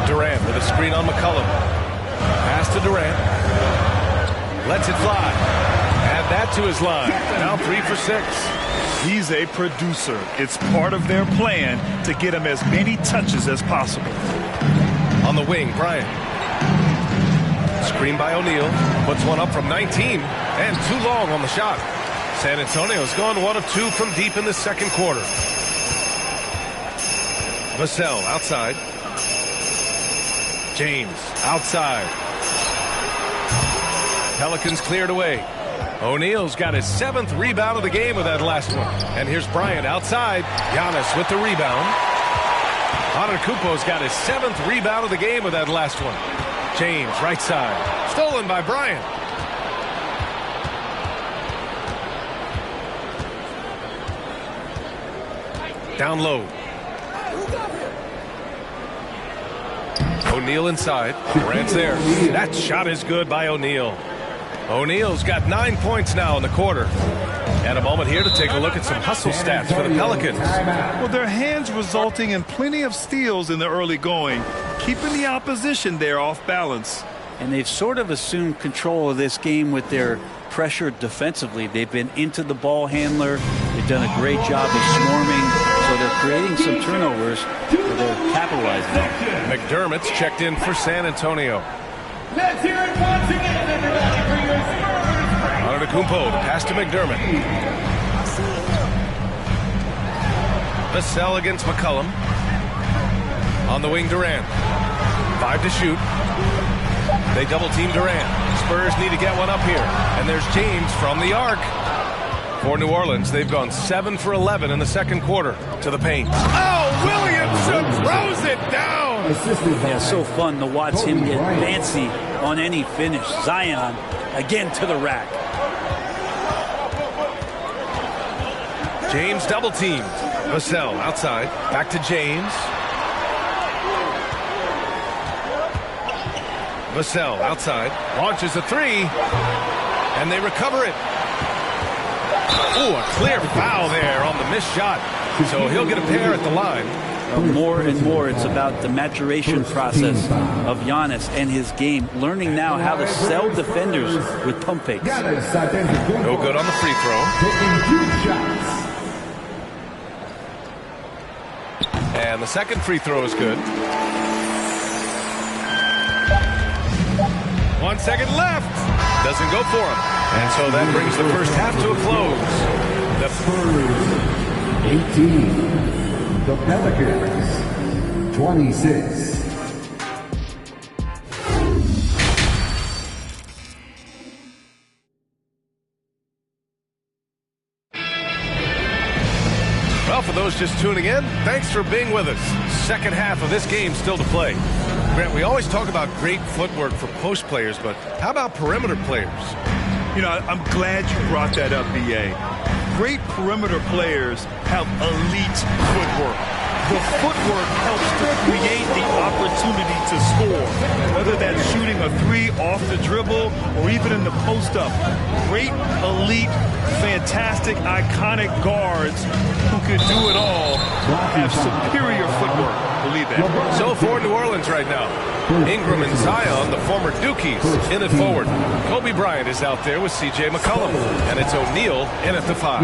Durant with a screen on McCollum. Pass to Durant. Lets it fly. Add that to his line. Now 3 for 6. He's a producer. It's part of their plan to get him as many touches as possible. On the wing, Bryant. Screen by O'Neal. Puts one up from 19. And too long on the shot. San Antonio's gone 1 of 2 from deep in the second quarter. Vassell outside. James outside. Pelicans cleared away. O'Neal's got his 7th rebound of the game with that last one. And here's Bryant outside. Giannis with the rebound. Antetokounmpo's got his 7th rebound of the game with that last one. James right side. Stolen by Bryant. Down low. O'Neal inside. Durant's there. That shot is good by O'Neal. O'Neal's got 9 points now in the quarter. And a moment here to take a look at some hustle stats for the Pelicans. Well, their hands resulting in plenty of steals in the early going, keeping the opposition there off balance. And they've sort of assumed control of this game with their pressure defensively. They've been into the ball handler. They've done a great job of swarming. So they're creating some turnovers that they're capitalizing on. McDermott's checked in for San Antonio. Let's hear it once again, everybody, for your Spurs. Antetokounmpo, the pass to McDermott. Vassell against McCollum. On the wing, Durant. 5 to shoot. They double team Durant. Spurs need to get one up here. And there's James from the arc. For New Orleans, they've gone 7 for 11 in the second quarter to the paint. Oh, Williamson throws it down. Yeah, so fun to watch him get fancy on any finish. Zion again to the rack. James double teamed. Vassell outside. Back to James. Vassell outside. Launches a 3. And they recover it. Ooh, a clear foul there on the missed shot. So he'll get a pair at the line. More and more, it's about the maturation process of Giannis and his game. Learning now how to sell defenders with pump fakes. No good on the free throw. And the second free throw is good. 1 second left. Doesn't go for him. And so that brings the first half to a close. The Spurs 18. The Pelicans 26. Well, for those just tuning in, thanks for being with us. Second half of this game still to play. Grant, we always talk about great footwork for post players, but how about perimeter players? You know, I'm glad you brought that up, B.A. Great perimeter players have elite footwork. The footwork helps to create the opportunity to score, whether that's shooting a 3 off the dribble or even in the post-up. Great, elite, fantastic, iconic guards who can do it all have superior footwork. Believe that. So for New Orleans right now, Ingram and Zion, the former Dukies, in it forward. Kobe Bryant is out there with C.J. McCollum, and it's O'Neal in at the 5.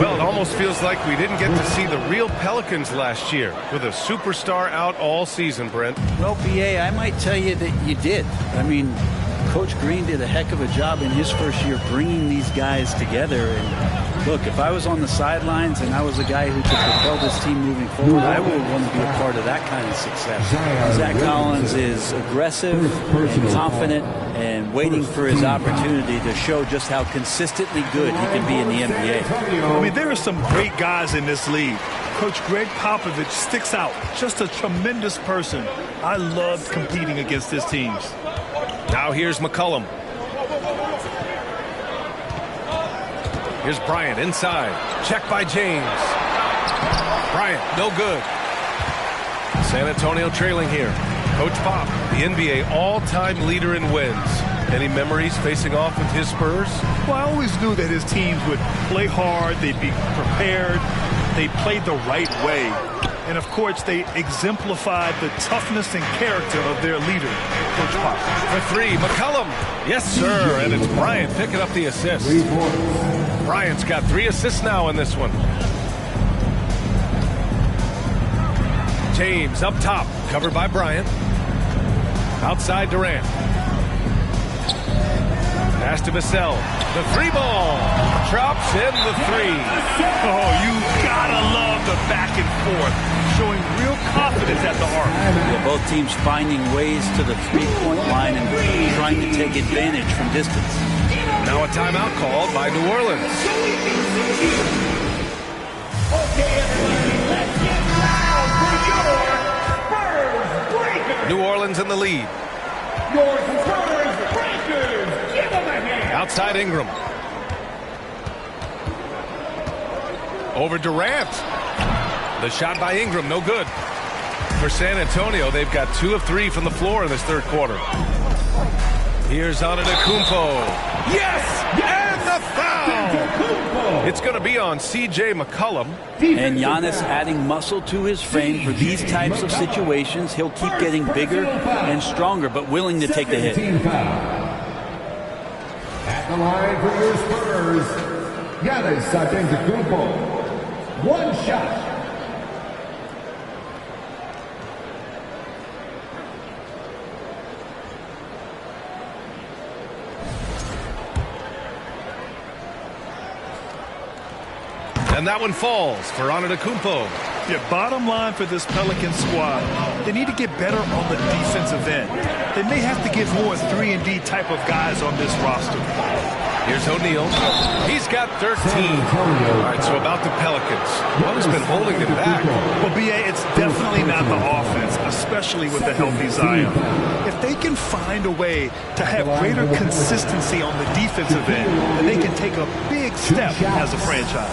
Well, it almost feels like we didn't get to see the real Pelicans last year with a superstar out all season, Brent. Well, B.A., I might tell you that you did. I mean, Coach Green did a heck of a job in his first year bringing these guys together. And look, if I was on the sidelines and I was a guy who could propel this team moving forward, I would want to be a part of that kind of success. Zach Collins is aggressive and confident and waiting for his opportunity to show just how consistently good he can be in the NBA. I mean, there are some great guys in this league. Coach Greg Popovich sticks out. Just a tremendous person. I loved competing against his teams. Now here's McCollum. Here's Bryant inside. Check by James. Bryant, no good. San Antonio trailing here. Coach Pop, the NBA all-time leader in wins. Any memories facing off with his Spurs? Well, I always knew that his teams would play hard. They'd be prepared. They played the right way. And, of course, they exemplified the toughness and character of their leader, Coach Pop. For three, McCollum. Yes, sir. And it's Bryant picking up the assist. Bryant's got 3 assists now in this one. James up top, covered by Bryant. Outside Durant. Pass to Vassell. The 3-ball. Drops in the 3. Oh, you gotta love the back and forth. Showing real confidence at the arc. Yeah, both teams finding ways to the 3-point line and trying to take advantage from distance. Now a timeout called by New Orleans. Okay, everybody, let's get loud for your Spurs Breakers. New Orleans in the lead. Your Spurs Breakers. Give them a hand. Outside Ingram. Over Durant. The shot by Ingram, no good. For San Antonio, they've got 2 of 3 from the floor in this third quarter. Here's Antetokounmpo. Yes! And the foul! It's going to be on C.J. McCollum. And Giannis adding muscle to his frame for these types of situations. He'll keep getting bigger and stronger, but willing to take the hit. At the line for your Spurs, Giannis Antetokounmpo. 1 shot. And that one falls for Antetokounmpo. Yeah, bottom line for this Pelican squad, they need to get better on the defensive end. They may have to get more 3-and-D type of guys on this roster. Here's O'Neal. He's got 13. All right, so about the Pelicans. What has been holding them back? Well, B.A., it's definitely not the offense, especially with the healthy Zion. If they can find a way to have greater consistency on the defensive end, then they can take a big step as a franchise.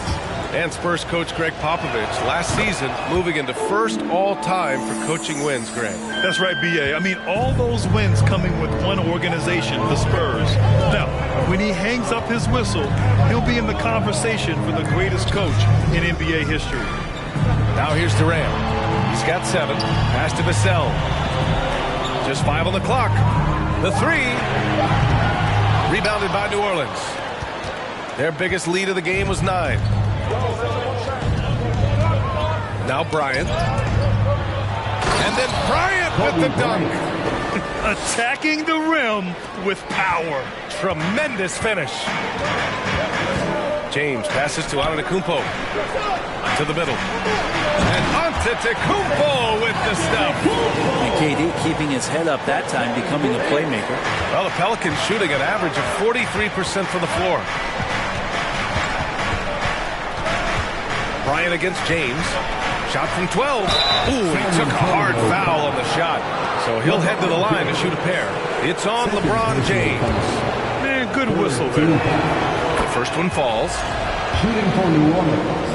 And Spurs coach Greg Popovich last season moving into first all-time for coaching wins, Greg. That's right, B.A. I mean, all those wins coming with one organization, the Spurs. Now, when he hangs up his whistle, he'll be in the conversation for the greatest coach in NBA history. Now here's Durant. He's got 7. Pass to Vassell. Just 5 on the clock. The 3. Rebounded by New Orleans. Their biggest lead of the game was 9. Now Bryant. And then Bryant with the dunk. Attacking the rim with power. Tremendous finish. James passes to Antetokounmpo. To the middle. And Antetokounmpo with the stuff. And KD keeping his head up that time, becoming a playmaker. Well, the Pelicans shooting an average of 43% from the floor. Bryant against James. Shot from 12. Ooh, he took a hard foul on the shot. So he'll head to the line to shoot a pair. It's on LeBron James. Man, good whistle there. The first one falls. Shooting for New Orleans,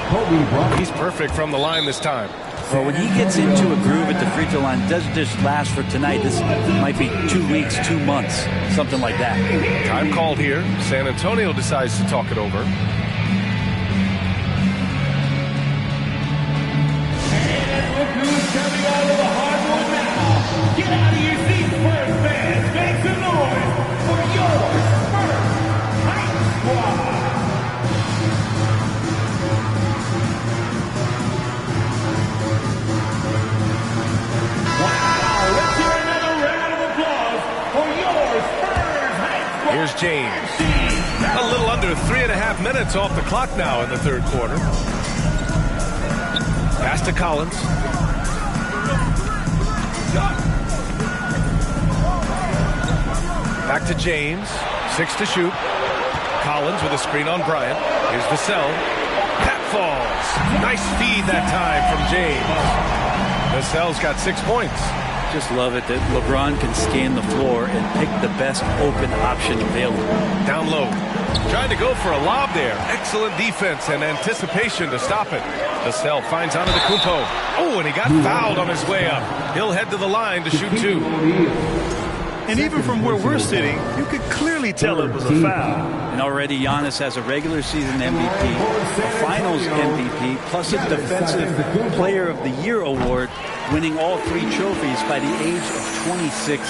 Kobe Bryant. He's perfect from the line this time. Well, when he gets into a groove at the free throw line, it doesn't just last for tonight. This might be 2 weeks, 2 months, something like that. Time called here. San Antonio decides to talk it over. Coming out of the hardwood now. Get out of your seats, Spurs fans. Make some noise for your Spurs Hype Squad. Wow, let's hear another round of applause for your Spurs Hype Squad. Here's James. A little under 3.5 minutes off the clock now in the third quarter. Pass to Collins. Back to James. 6 to shoot. Collins with a screen on Bryant. Here's Vassell. That falls. Nice feed that time from James. Vassell's got 6 points. Just love it that LeBron can scan the floor and pick the best open option available. Down low. Trying to go for a lob there. Excellent defense and anticipation to stop it. Vassell finds Antetokounmpo. Oh, and he got fouled on his way up. He'll head to the line to shoot 2. And even from where we're sitting, you could clearly tell it was a foul. And already Giannis has a regular season MVP, a finals MVP, plus a Defensive Player of the Year award, winning all 3 trophies by the age of 26.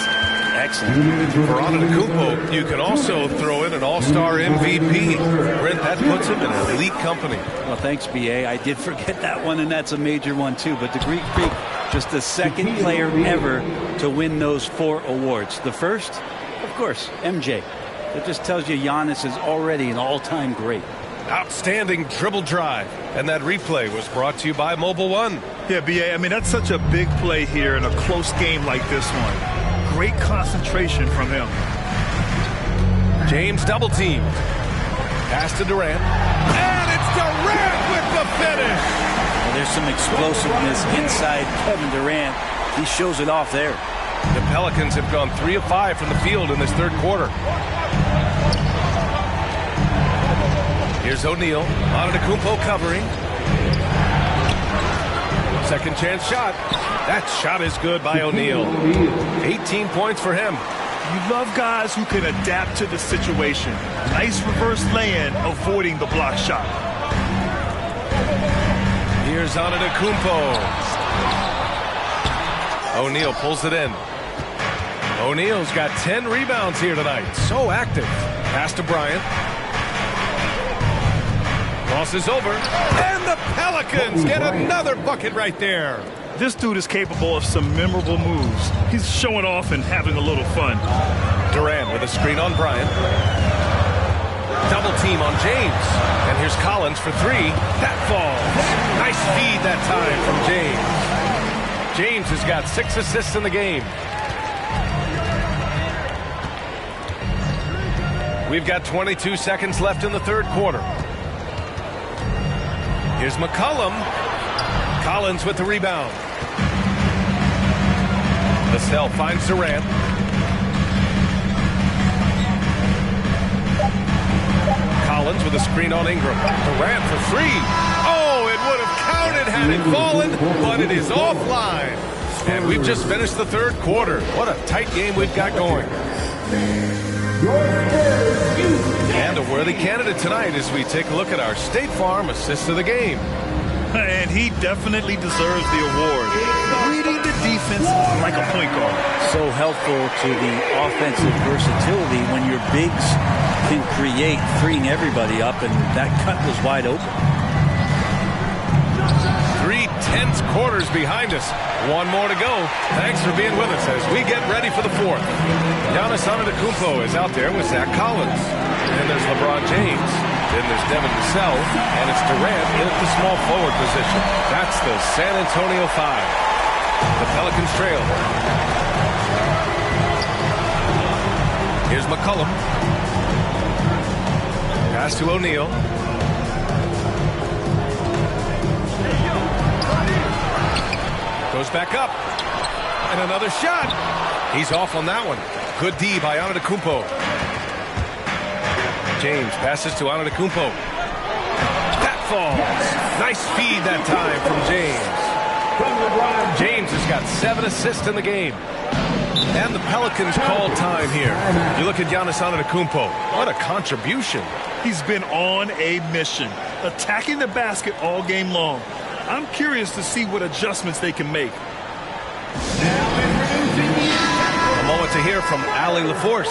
Excellent. For Antetokounmpo, you can also throw in an all-star MVP. Brent, that puts him in elite company. Well, thanks, B.A. I did forget that one, and that's a major one, too. But the Greek Freak, just the second player ever to win those 4 awards. The first, of course, MJ. That just tells you Giannis is already an all-time great. Outstanding dribble drive. And that replay was brought to you by Mobile One. Yeah, B.A., I mean, that's such a big play here in a close game like this one. Great concentration from him. James double teamed. Pass to Durant. And it's Durant with the finish. Well, there's some explosiveness inside Kevin Durant. He shows it off there. The Pelicans have gone 3 of 5 from the field in this third quarter. Here's O'Neal. Antetokounmpo covering. Second chance shot. That shot is good by O'Neal. 18 points for him. You love guys who can adapt to the situation. Nice reverse lay-in, avoiding the block shot. Here's Antetokounmpo. O'Neal pulls it in. O'Neal's got 10 rebounds here tonight. So active. Pass to Bryant. Crosses over. And the Pelicans get another bucket right there. This dude is capable of some memorable moves. He's showing off and having a little fun. Durant with a screen on Bryant. Double team on James. And here's Collins for 3. That falls. Nice feed that time from James. James has got 6 assists in the game. We've got 22 seconds left in the third quarter. Here's McCollum. Collins with the rebound. Vassell finds Durant. Collins with a screen on Ingram. Durant for 3. Oh, it would have counted had it fallen, but it is offline. And we've just finished the third quarter. What a tight game we've got going. And a worthy candidate tonight as we take a look at our State Farm assist of the game. And he definitely deserves the award. Reading the defense like a point guard. So helpful to the offensive versatility when your bigs can create, freeing everybody up, and that cut was wide open. 3 tense quarters behind us. 1 more to go. Thanks for being with us as we get ready for the fourth. Giannis Antetokounmpo is out there with Zach Collins. And there's LeBron James. Then there's Devin Vassell. And it's Durant in at the small forward position. That's the San Antonio 5. The Pelicans trail. Here's McCollum. Pass to O'Neal. Goes back up. And another shot. He's off on that one. Good D by Antetokounmpo. James passes to Antetokounmpo. That falls. Nice feed that time from James. James has got 7 assists in the game. And the Pelicans call time here. You look at Giannis Antetokounmpo. What a contribution. He's been on a mission, attacking the basket all game long. I'm curious to see what adjustments they can make. A moment to hear from Allie LaForce.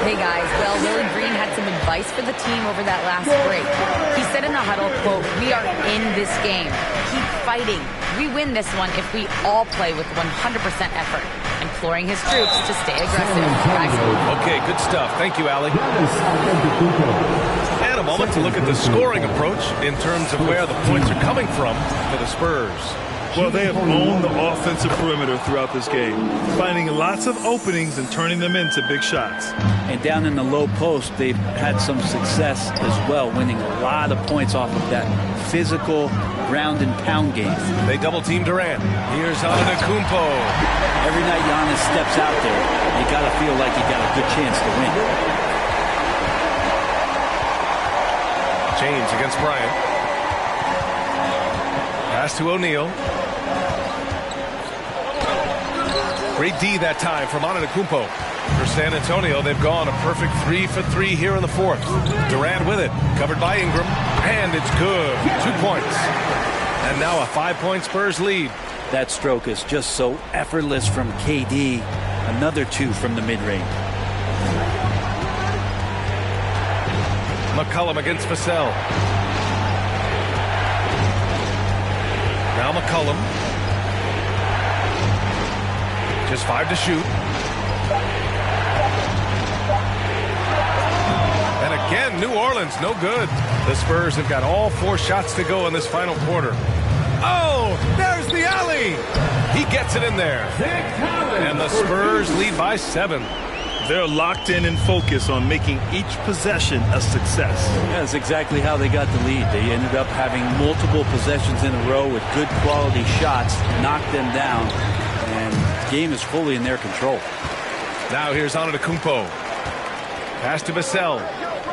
Hey guys, well, Willie Green had some advice for the team over that last break. He said in the huddle, quote, "We are in this game. Keep fighting. We win this one if we all play with 100% effort." Imploring his troops to stay aggressive. Guys. Okay, good stuff. Thank you, Allie. And a moment to look at the scoring approach in terms of where the points are coming from for the Spurs. Well, they have owned the offensive perimeter throughout this game, finding lots of openings and turning them into big shots. And down in the low post, they've had some success as well, winning a lot of points off of that physical ground and pound game. They double team Durant. Here's Antetokounmpo. Every night Giannis steps out there, you got to feel like you got a good chance to win. James against Bryant. Pass to O'Neal. Great D that time from Antetokounmpo. For San Antonio, they've gone a perfect 3 for 3 here in the fourth. Durant with it, covered by Ingram, and it's good. 2 points. And now a 5-point Spurs lead. That stroke is just so effortless from KD. Another 2 from the mid-range. McCollum against Vassell. Now McCollum. Just 5 to shoot. And again, New Orleans, no good. The Spurs have got all 4 shots to go in this final quarter. Oh, there's the alley. He gets it in there. And the Spurs lead by 7. They're locked in and focused on making each possession a success. Yeah, that's exactly how they got the lead. They ended up having multiple possessions in a row with good quality shots, knocked them down, and the game is fully in their control. Now here's Antetokounmpo. Pass to Vassell.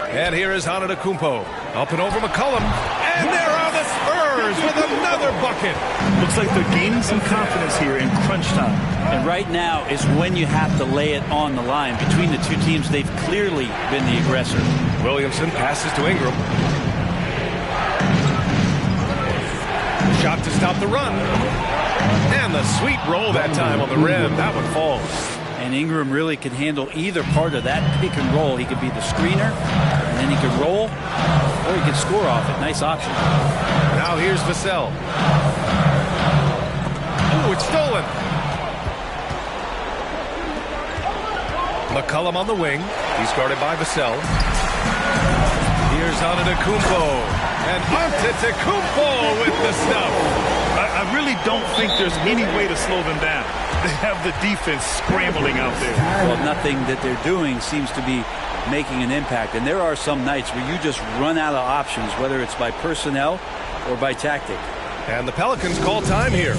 And here is Antetokounmpo. Up and over McCollum. And there are the Spurs with another bucket. Looks like they're gaining some confidence here in crunch time. And right now is when you have to lay it on the line. Between the two teams, they've clearly been the aggressor. Williamson passes to Ingram. Shot to stop the run. And the sweet roll that time on the rim. That one falls. And Ingram really can handle either part of that pick and roll. He could be the screener, and then he could roll, or he could score off it. Nice option. Now here's Vassell. Oh, it's stolen. McCollum on the wing. He's guarded by Vassell. Here's Antetokounmpo. And Antetokounmpo with the stuff. I really don't think there's any way to slow them down. They have the defense scrambling out there. Well, nothing that they're doing seems to be making an impact. And there are some nights where you just run out of options, whether it's by personnel or by tactic. And the Pelicans call time here. 14.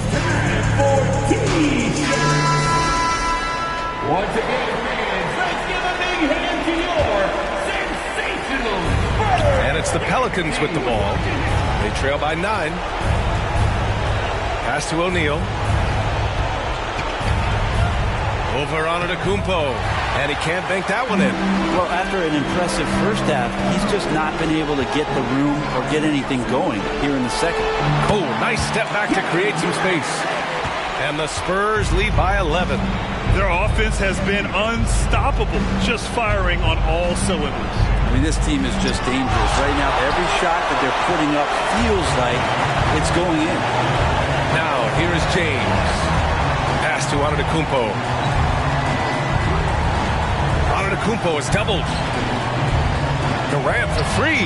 Once again, fans, let's give a big hand to your sensational Spurs. And it's the Pelicans with the ball. They trail by 9. Pass to O'Neal. Over Antetokounmpo. And he can't bank that one in. Well, after an impressive first half, he's just not been able to get the room or get anything going here in the second. Oh, nice step back to create some space. And the Spurs lead by 11. Their offense has been unstoppable, just firing on all cylinders. I mean, this team is just dangerous. Right now, every shot that they're putting up feels like it's going in. Now, here is James. Pass to Antetokounmpo. Antetokounmpo is doubled. Durant for 3.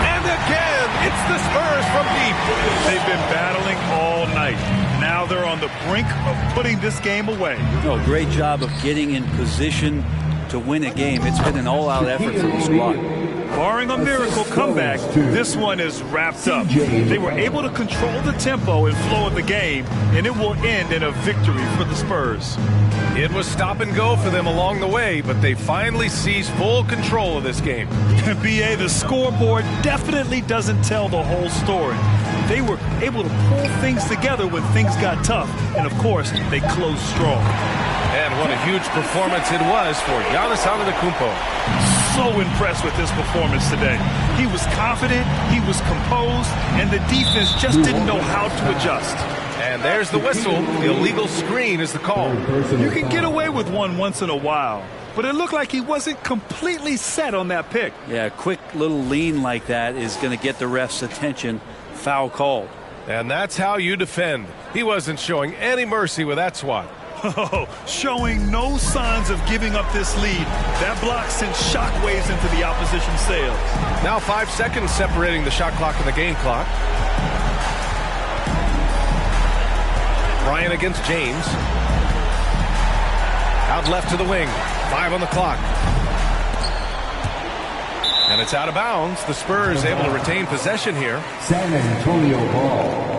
And again, it's the Spurs from deep. They've been battling all night. Now they're on the brink of putting this game away. Oh, great job of getting in position to win a game. It's been an all-out effort for the squad. Barring a miracle comeback, this one is wrapped up. They were able to control the tempo and flow of the game, and it will end in a victory for the Spurs. It was stop and go for them along the way, but they finally seized full control of this game. B.A., the scoreboard definitely doesn't tell the whole story. They were able to pull things together when things got tough, and of course, they closed strong. And what a huge performance it was for Giannis Antetokounmpo. So impressed with his performance today. He was confident, he was composed, and the defense just didn't know how to adjust. And there's the whistle. The illegal screen is the call. You can get away with one once in a while, but it looked like he wasn't completely set on that pick. Yeah, a quick little lean like that is going to get the ref's attention. Foul called. And that's how you defend. He wasn't showing any mercy with that swat. Oh, showing no signs of giving up this lead. That block sent shockwaves into the opposition sails. Now 5 seconds separating the shot clock and the game clock. Bryant against James. Out left to the wing. 5 on the clock. And it's out of bounds. The Spurs able to retain possession here. San Antonio ball.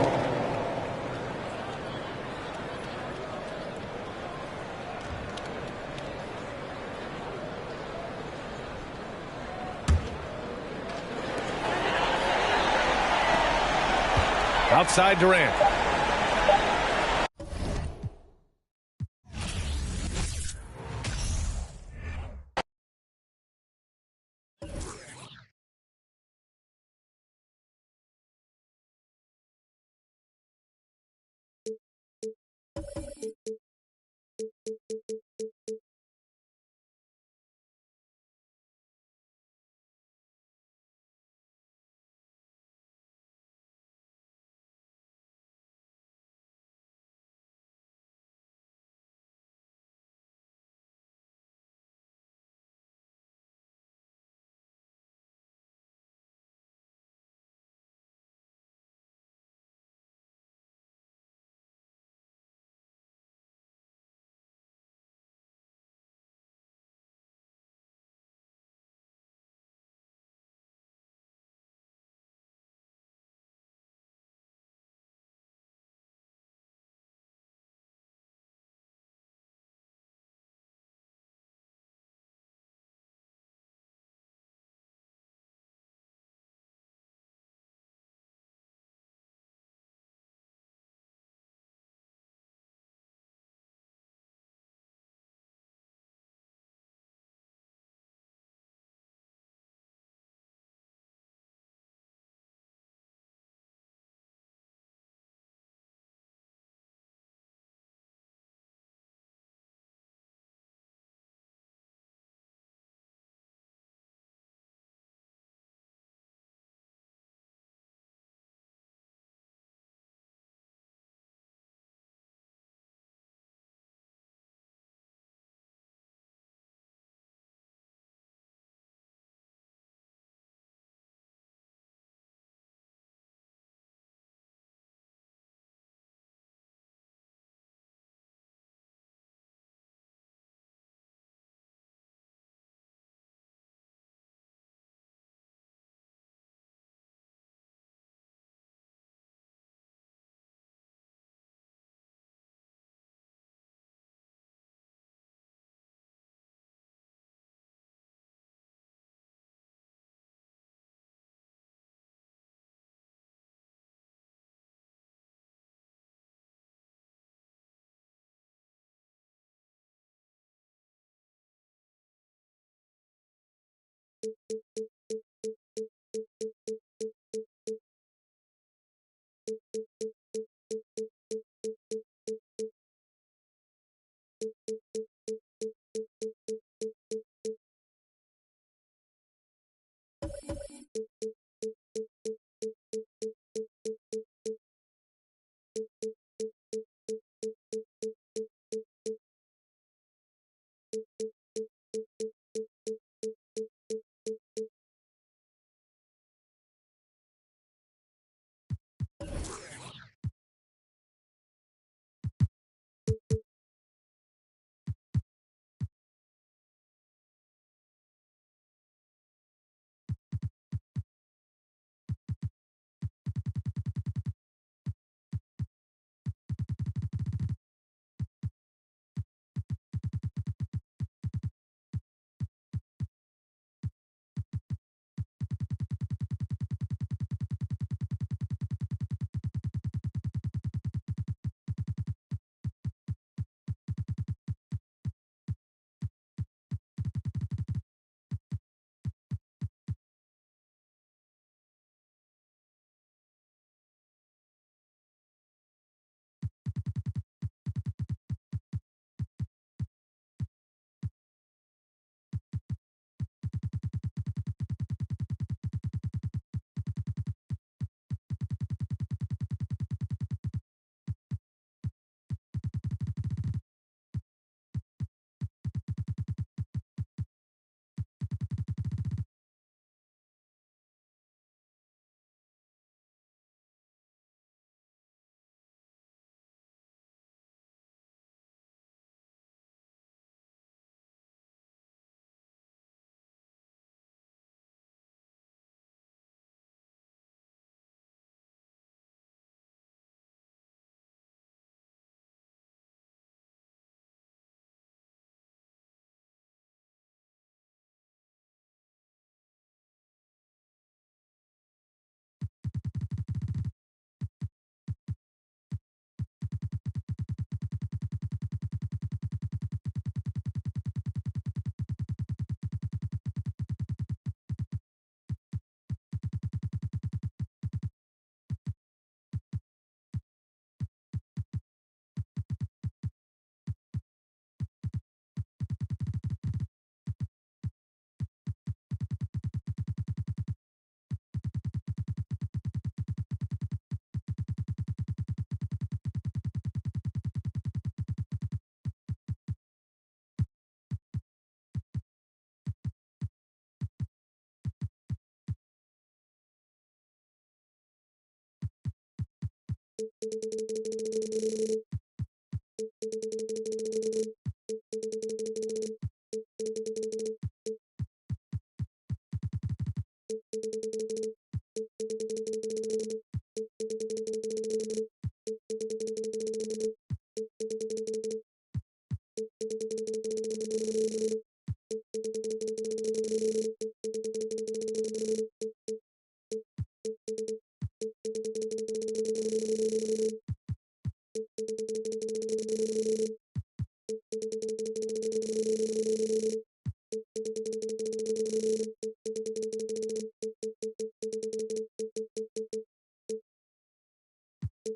Outside Durant.